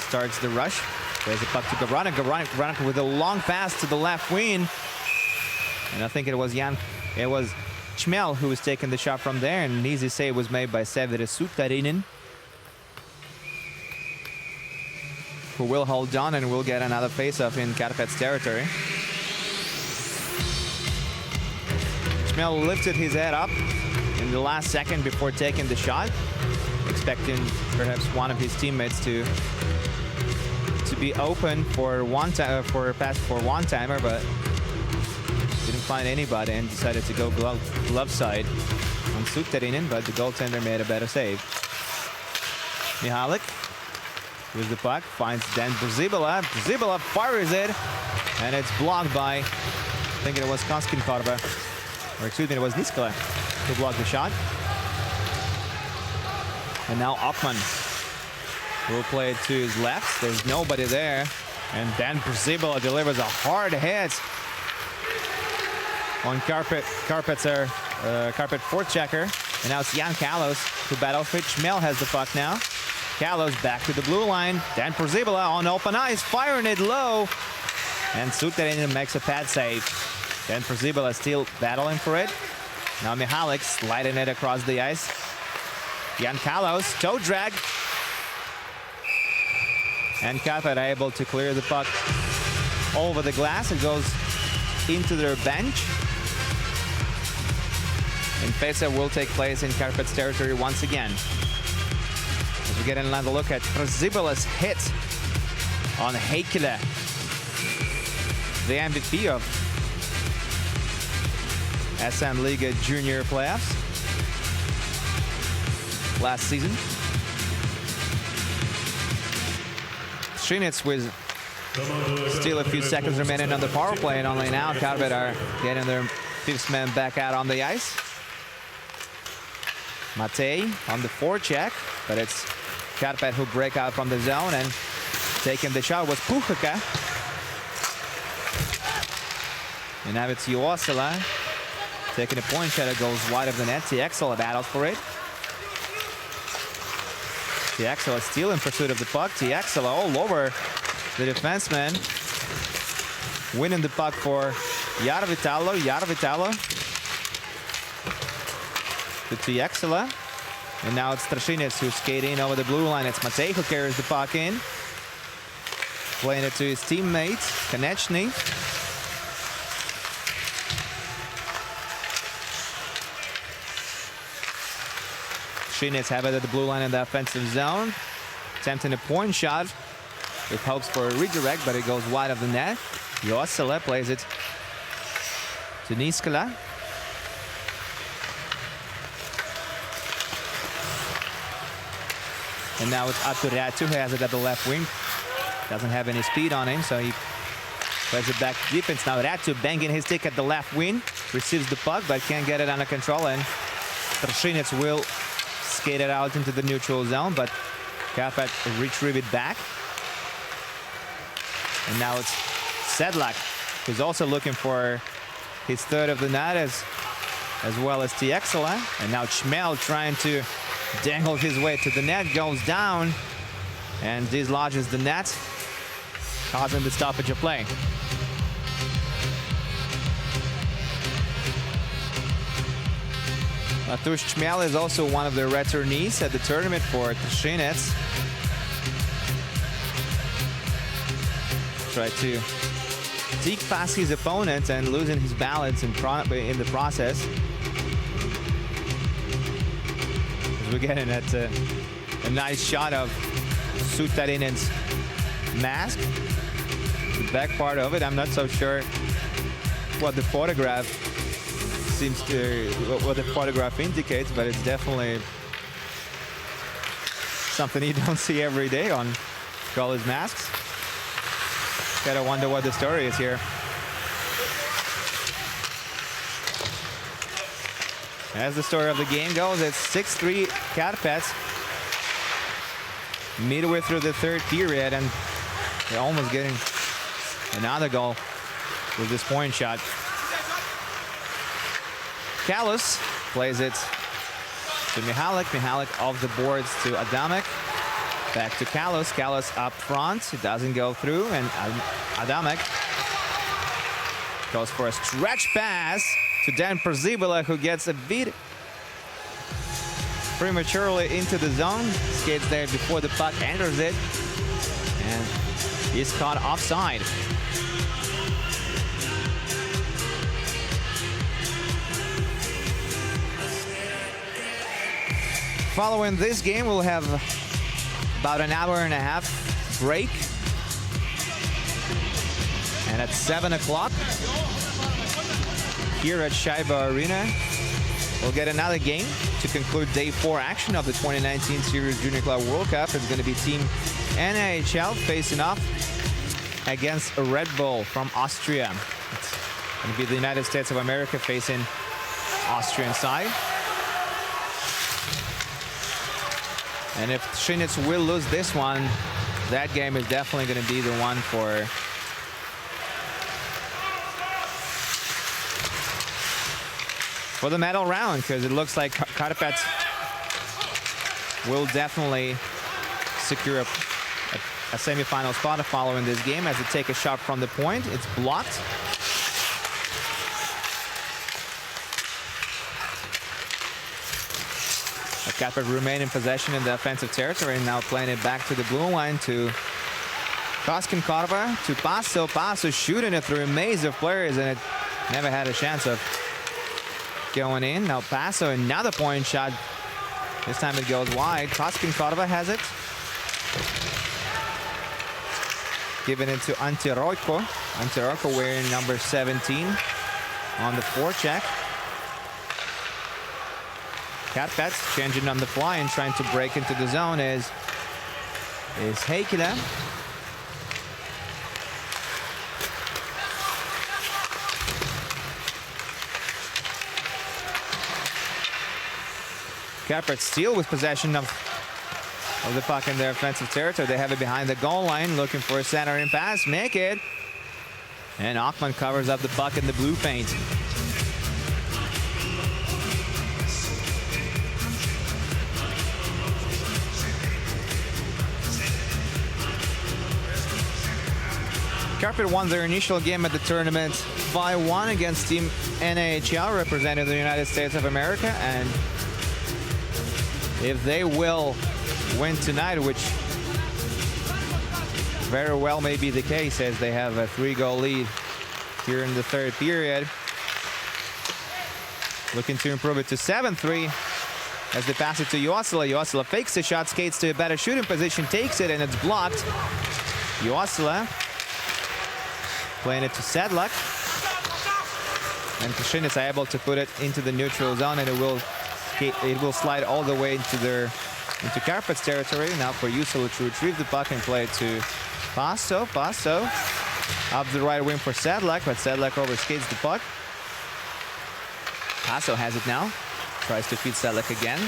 starts the rush. Plays the puck to Gavranek. Gavranek with a long pass to the left wing. And I think it was Chmel who was taking the shot from there. And an easy save was made by Severi Sutarinen, who will hold on and will get another face-off in Karpat's territory. Chmel lifted his head up in the last second before taking the shot, expecting perhaps one of his teammates to be open for a pass for one-timer, but didn't find anybody and decided to go glove side on Sutarinen, but the goaltender made a better save. Mihalik with the puck finds Dan Brzibila. Brzibila fires it, and it's blocked by, I think it was Konskinkorba, or excuse me, it was Niskala who blocked the shot. And now Ockman will play it to his left. There's nobody there. And then Brzibila delivers a hard hit on Karpat. Karpat forechecker. And now it's Jan Kalos who battles with Chmel has the puck now. Kalos back to the blue line. Dan Brzibila on open ice, firing it low. And Sutarinen makes a pad save. Dan Brzibila still battling for it. Now Mihalik sliding it across the ice. Jan Kalos, toe drag. And Karpat are able to clear the puck over the glass. It goes into their bench. And face-off will take place in Karpat's territory once again. As we get another look at Brzibila's hit on Heikkilä, the MVP of SM Liga Junior playoffs last season. Trinec with still a few seconds remaining on the power play, and only now Karpat are getting their fifth man back out on the ice. Matei on the forecheck, but it's Karpat who break out from the zone, and taking the shot was Puhaka. And now it's Juosila taking a point shot that goes wide of the net. Tiexela battles for it. Tiexela still in pursuit of the puck. Tiexela all over the defenseman. Winning the puck for Jarvitalo. Jarvitalo to Tiexela. And now it's Trinec who's skating over the blue line. It's Matej who carries the puck in. Playing it to his teammate, Konechny. Trinec have it at the blue line in the offensive zone. Attempting a point shot with hopes for a redirect, but it goes wide of the net. Juosila plays it to Niskala. And now it's Aturatu who has it at the left wing. Doesn't have any speed on him, so he plays it back to defense. Now Ratu banging his stick at the left wing. Receives the puck, but can't get it under control. And Trinec will skate it out into the neutral zone, but Karpat retrieve it back. And now it's Sedlak, who's also looking for his third of the night, as well as Tiexela. And now Chmel trying to dangle his way to the net, goes down and dislodges the net, causing the stoppage of play. Matusz Chmel is also one of the returnees at the tournament for Trinec. Try to sneak past his opponent and losing his balance in the process. As we're getting at a nice shot of Suutarinen's mask. The back part of it, I'm not so sure what the photograph what the photograph indicates, but it's definitely something you don't see every day on college masks. Gotta wonder what the story is here. As the story of the game goes, it's 6-3 Karpat. Midway through the third period, and they're almost getting another goal with this point shot. Kalus plays it to Mihalik. Mihalik off the boards to Adamek. Back to Kalus. Kalus up front. It doesn't go through, and Adamek goes for a stretch pass to Dan Przybilla, who gets a bit prematurely into the zone. Skates there before the puck enters it, and he's caught offside. Following this game, we'll have about an hour and a half break. And at 7 o'clock, here at Shaiba Arena, we'll get another game to conclude day 4 action of the 2019 Sirius Junior Club World Cup. It's going to be Team NHL facing off against a Red Bull from Austria. It's going to be the United States of America facing Austrian side. And if Trinec will lose this one, that game is definitely going to be the one for the medal round, because it looks like Karpat will definitely secure a semifinal spot following this game as they take a shot from the point. It's blocked. Karpat remain in possession in the offensive territory, and now playing it back to the blue line to Koskinkorva, to Paso. Paso shooting it through a maze of players, and it never had a chance of going in. Now Paso, another point shot. This time it goes wide. Koskinkorva has it. Giving it to Antirojko. Antirojko wearing number 17 on the forecheck. Karpat changing on the fly and trying to break into the zone is Heikkilä. Karpat still with possession of the puck in their offensive territory. They have it behind the goal line, looking for a centering pass. Make it. And Akman covers up the puck in the blue paint. Karpat won their initial game at the tournament 5-1 against Team NHL, representing the United States of America. And if they will win tonight, which very well may be the case, as they have a 3-goal lead here in the third period, looking to improve it to 7-3 as they pass it to Juosila. Juosila fakes the shot, skates to a better shooting position, takes it, and it's blocked. Juosila playing it to Sedlak. And Trinec are able to put it into the neutral zone, and it will slide all the way into Karpat's territory. Now for Juosila to retrieve the puck and play it to Paso. Paso up the right wing for Sedlak, but Sedlak overskates the puck. Paso has it now. Tries to feed Sedlak again.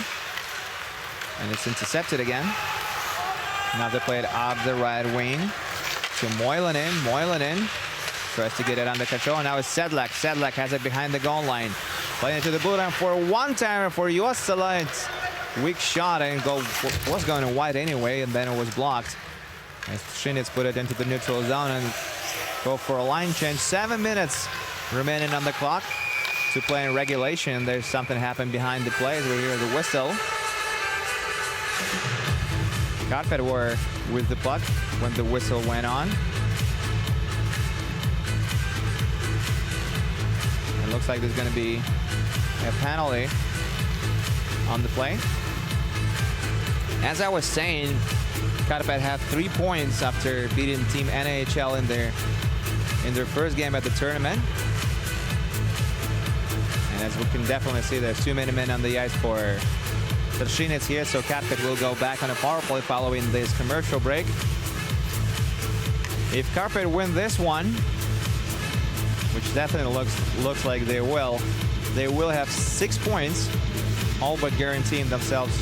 And it's intercepted again. Now they play it up the right wing to Moilanen. Moilanen tries to get it under control. And now it's Sedlak. Sedlak has it behind the goal line. Playing it to the blue line for a one-timer for Juosila. It's weak shot and was going wide anyway, and then it was blocked. As Trinec put it into the neutral zone and go for a line change. 7 minutes remaining on the clock to play in regulation. There's something happened behind the plays. We hear the whistle. Karpat were with the puck when the whistle went on. looks like there's going to be a penalty on the play. As I was saying, Karpat have 3 points after beating Team NHL in their first game at the tournament. And as we can definitely see, there's too many men on the ice for Trinec here, so Karpat will go back on a power play following this commercial break. If Karpat win this one, which definitely looks like they will have 6 points, all but guaranteeing themselves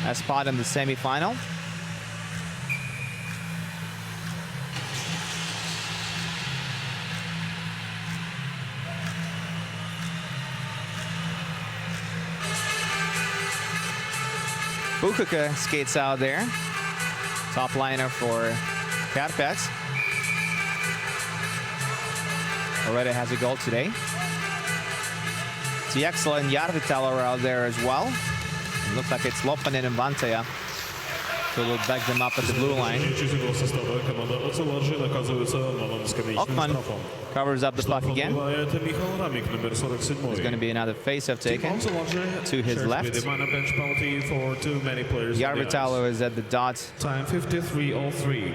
a spot in the semifinal. Bukaka skates out there. Top liner for Karpat. Already has a goal today. Tieksela and Järvitalo are out there as well. It looks like it's Lopanen and Vantaja who will back them up at the blue line. Okman covers up the puck again. There's going to be another face-off taken to his left. Järvitalo is at the dot. Time 53:03.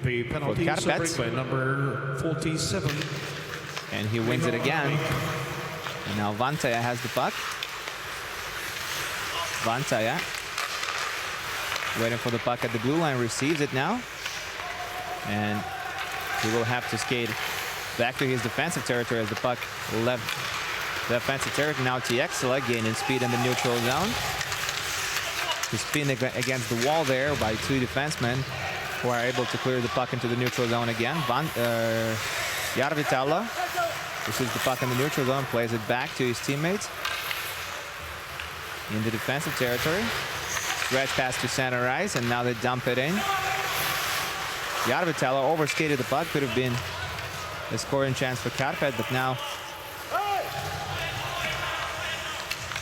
The penalty suffered by number 47. And he wins it again. And now Vantaja has the puck. Vantaja waiting for the puck at the blue line, receives it now. And he will have to skate back to his defensive territory as the puck left the offensive territory. Now Tieksela gaining speed in the neutral zone. He's pinned against the wall there by 2 defensemen who are able to clear the puck into the neutral zone again. Järvitalo receives the puck in the neutral zone, plays it back to his teammates in the defensive territory. Stretch pass to center ice, and now they dump it in. Järvitalo overskated the puck, could have been a scoring chance for Karpat, but now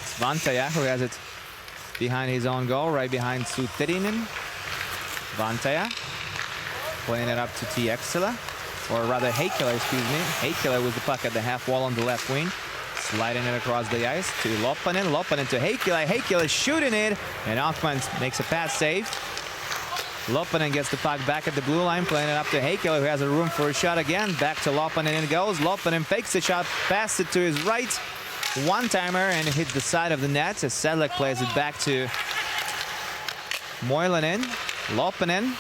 it's Vantaja who has it behind his own goal, right behind Suterinen. Vantaja playing it up to Tieksela, or rather Heikkilä, excuse me. Heikkilä with the puck at the half wall on the left wing. Sliding it across the ice to Lopanen. Lopanen to Heikkilä. Heikkilä shooting it, and Okman makes a pass save. Lopanen gets the puck back at the blue line, playing it up to Heikkilä, who has a room for a shot again. Back to Lopanen, and it goes. Lopanen fakes the shot, passes it to his right. One-timer, and hit the side of the net as Sedlak plays it back to Moilanen. Lopanen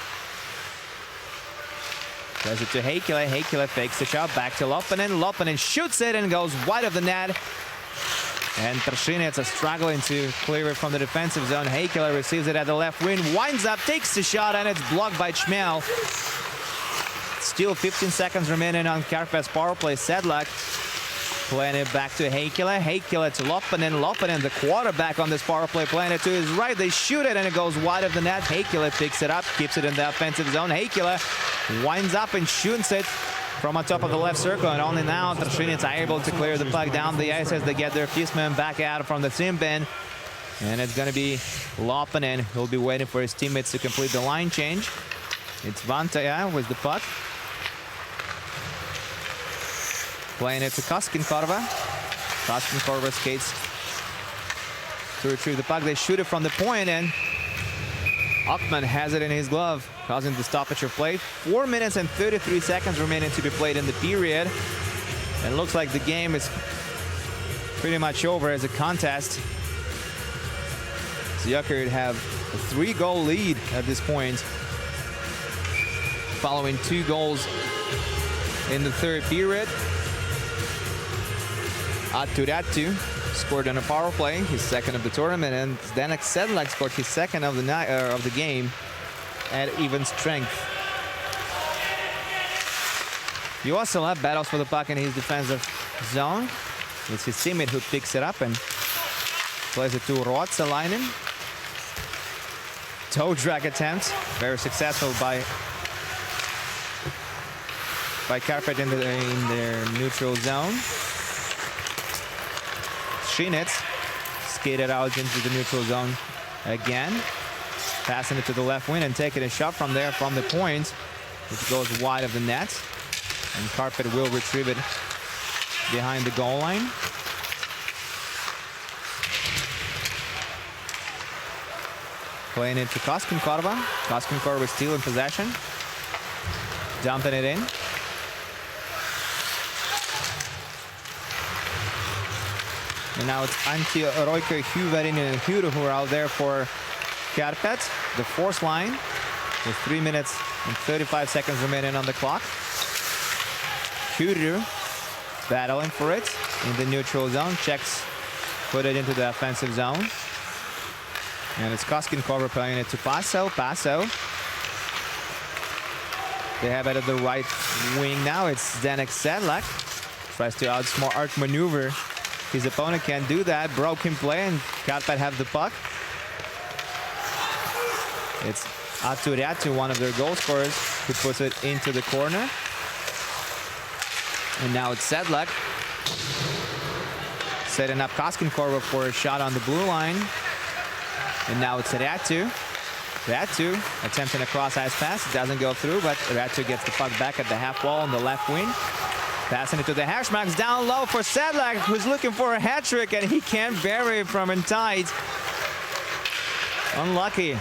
does it to Heikkilä. Heikkilä fakes the shot, back to Lopanen. Lopanen shoots it and goes wide of the net. And Trinec are struggling to clear it from the defensive zone. Heikkilä receives it at the left wing, winds up, takes the shot, and it's blocked by Chmel. Still 15 seconds remaining on Karpat's power play. Sedlak playing it back to Heikkilä. Heikkilä to Lopanen. Lopanen, the quarterback on this power play, playing it to his right. They shoot it, and it goes wide of the net. Heikkilä picks it up, keeps it in the offensive zone. Heikkilä winds up and shoots it from on top of the left circle, and only now Trinec are able to clear the puck down the ice as they get their fistmen back out from the team bin. And it's going to be Lopanen who'll be waiting for his teammates to complete the line change. It's Vantaja with the puck. Playing it to Koskenkorva. Koskenkorva skates to retrieve the puck. They shoot it from the point, and Okman has it in his glove, causing the stoppage of play. 4 minutes and 33 seconds remaining to be played in the period. And it looks like the game is pretty much over as a contest. Zjukka would have a 3-goal lead at this point, following 2 goals in the third period. Aturatu scored on a power play, his second of the tournament, and Zdenek Sedlak scored his second of the night of the game at even strength. You also have battles for the puck in his defensive zone. It's his teammate who picks it up and plays it to Ruotsalainen. Toe drag attempt, very successful by Karpat in their neutral zone. Trinec skated out into the neutral zone again, passing it to the left wing and taking a shot from there from the point. which goes wide of the net. And Karpat will retrieve it behind the goal line. Playing it to Koskinkorva. Koskinkorva still in possession. Dumping it in. And now it's Antti Roikko, Hyvärinen, and Hyru who are out there for Karpat. The fourth line with 3 minutes and 35 seconds remaining on the clock. Hyru battling for it in the neutral zone. Checks, put it into the offensive zone. And it's Koskinkorva playing it to Paso. Paso. They have it at the right wing now. It's Zdeněk Sedlak. Tries to outsmart maneuver. His opponent can't do that. Broken play, and Karpat have the puck. It's Aatu Räty, one of their goal scorers, who puts it into the corner. And now it's Sedlak setting up Koskinkorva for a shot on the blue line. And now it's Räty. Räty attempting a cross-ice pass. It doesn't go through, but Räty gets the puck back at the half wall on the left wing. Passing it to the hash marks down low for Sedlak, who's looking for a hat trick, and he can't bury it from in tight. Unlucky.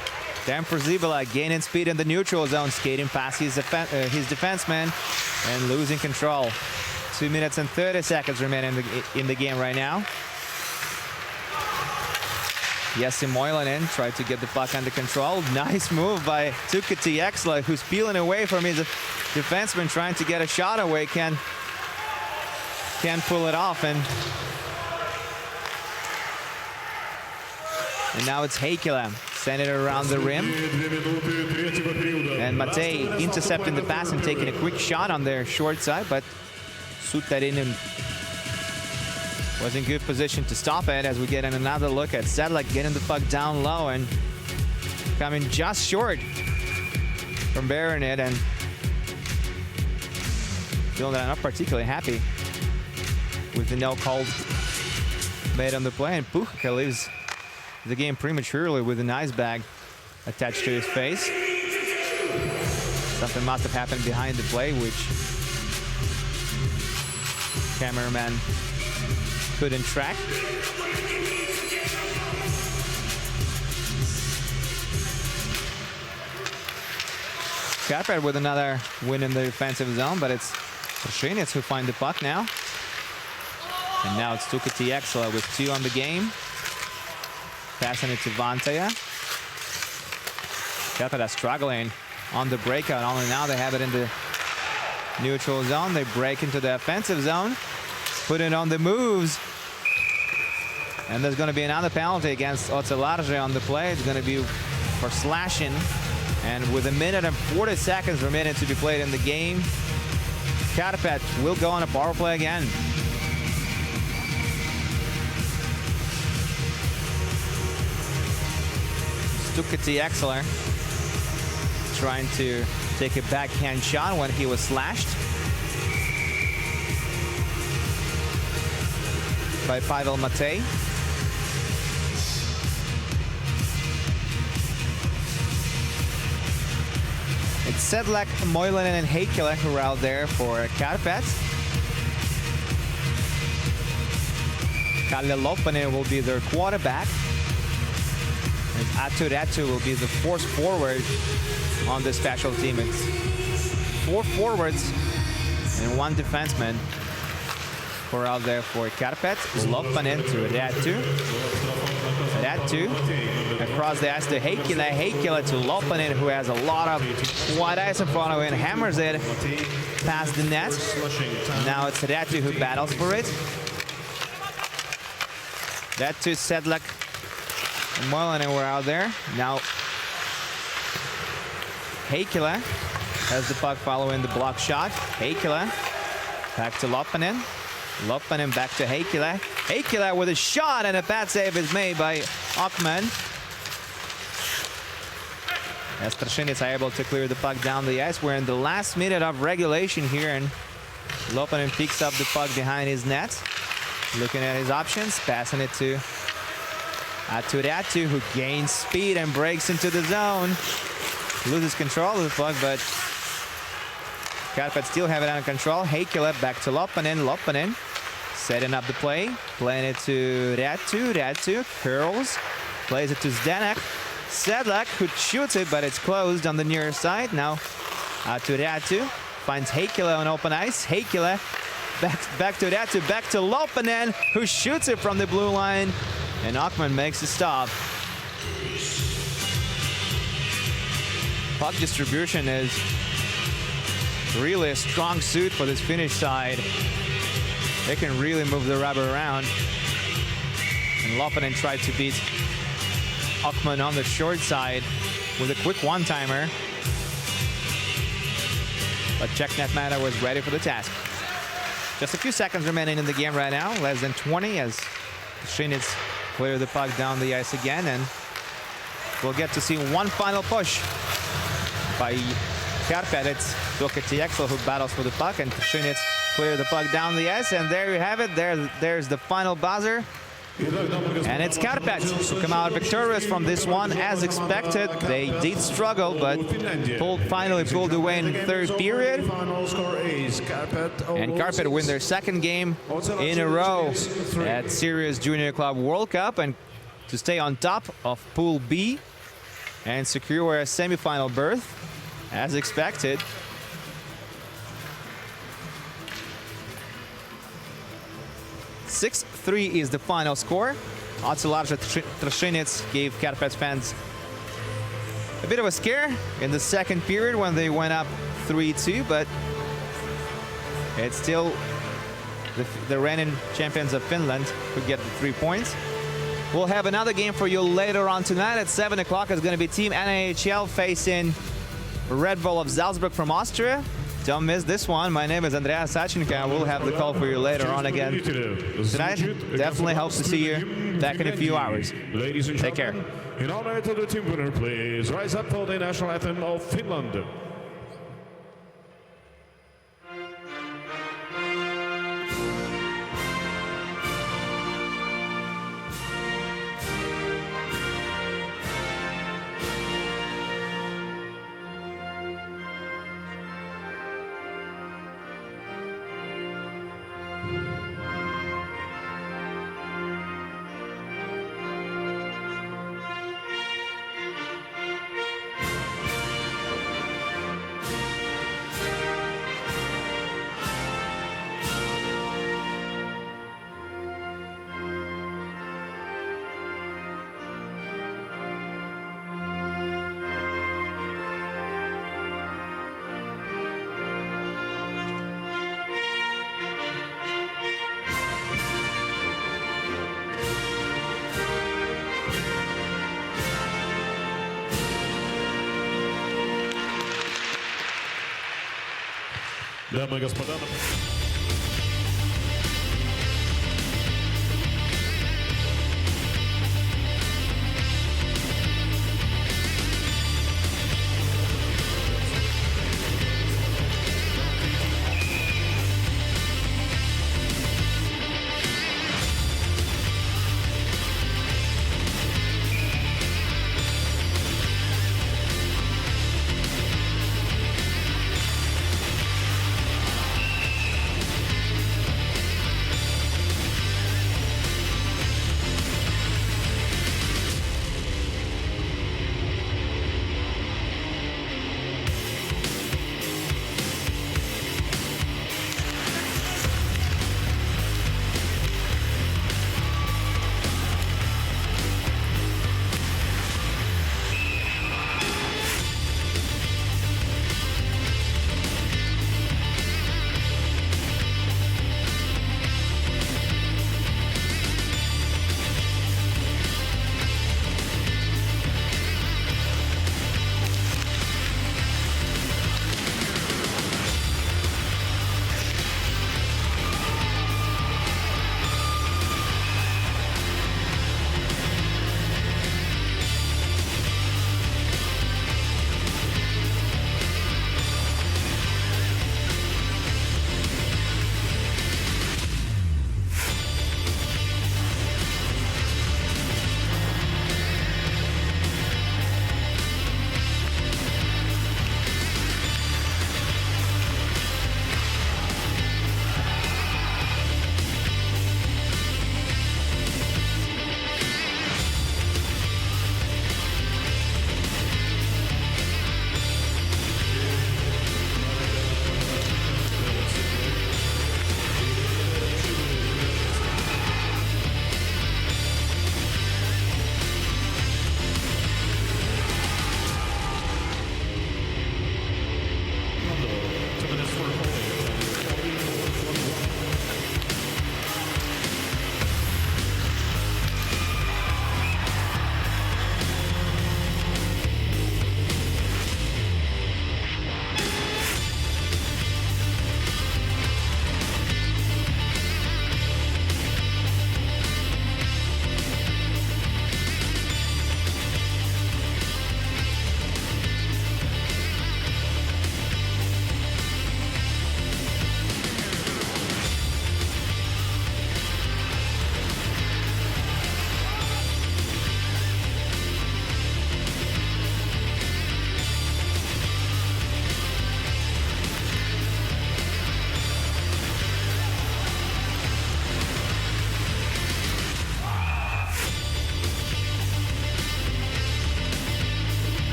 Dan Przybilla gaining speed in the neutral zone, skating past his defenseman and losing control. 2 minutes and 30 seconds remaining in the game right now. Jesse Moilanen tried to get the puck under control. Nice move by Tuukka Tiexla, who's peeling away from his defenseman, trying to get a shot away. Can't pull it off. And now it's Heikkilä sending it around the rim. And Matei intercepting the pass and taking a quick shot on their short side, but Suttarin was in good position to stop it as we get in another look at Sedlak getting the puck down low and coming just short from bearing it, and feeling that I'm not particularly happy with the no call made on the play. And Puchka leaves the game prematurely with an ice bag attached to his face. Something must have happened behind the play, which cameraman couldn't track. Karpat with another win in the defensive zone, but it's Trinec who find the puck now. And now it's Tuukka Tiexla with 2 on the game. Passing it to Vantaja. Karpat is struggling on the breakout. Only now they have it in the neutral zone. They break into the offensive zone. Put it on the moves. And there's going to be another penalty against Ocelarze on the play. It's going to be for slashing. And with 1 minute and 40 seconds remaining to be played in the game, Karpat will go on a power play again. Tuukka Tiexla trying to take a backhand shot when he was slashed by Pavel Matei. It's Sedlak, Moilanen, and Heikkilä who are out there for Karpat. Kalle Loppanen will be their quarterback. And Aatu Räty will be the fourth forward on the special team. It's 4 forwards and 1 defenseman who are out there for Karpat. Loppanen to Räty. Räty across the ice to Heikkilä. Heikkilä to Loppanen, who has a lot of wide ice in front of him and hammers it past the net. And now it's Räty who battles for it. Räty, Sedlak, and Moilanen were out there. Now Heikkilä has the puck following the block shot. Heikkilä back to Loppanen. Loppanen back to Heikkilä. Heikkilä with a shot, and a bad save is made by Akman. As Trinec are able to clear the puck down the ice. We're in the last minute of regulation here, and Loppanen picks up the puck behind his net. Looking at his options, passing it to Aatu Räty, who gains speed and breaks into the zone. Loses control of the puck, but Karpat still have it under control. Heikkilä back to Loppanen. Loppanen setting up the play. Playing it to Räty. Räty curls. Plays it to Zdenek. Sedlak, who shoots it, but it's closed on the near side. Now to Räty. Finds Heikkilä on open ice. Heikkilä back to Räty. Back to Loppanen, who shoots it from the blue line. And Akman makes a stop. Puck distribution is really a strong suit for this Finnish side. They can really move the rubber around. And Loppanen tried to beat Akman on the short side with a quick one-timer. But Czech netmatter was ready for the task. Just a few seconds remaining in the game right now. Less than 20 as Trinec clear the puck down the ice again. And we'll get to see one final push by Karpat. It's Tieksel who battles for the puck, and Trinec clear the puck down the ice. And there you have it. There's the final buzzer. And it's Karpat who come out victorious from this one. As expected, they did struggle, but finally pulled away in the third period. And Karpat win their second game in a row at Sirius Junior Club World Cup, and to stay on top of Pool B and secure a semi-final berth, as expected. (6-3) is the final score. Atsilarja Trinec gave Karpat fans a bit of a scare in the second period when they went up 3-2, but it's still the reigning champions of Finland who get the 3 points. We'll have another game for you later on tonight at 7 o'clock. It's going to be Team NAHL facing Red Bull of Salzburg from Austria. Don't miss this one. My name is Andreas Sachenko, and we'll have the call for you later on again tonight. Definitely hope to see you back in a few hours. Take care. In honor to the team winner, please rise up for the national anthem of Finland. Дамы и господа,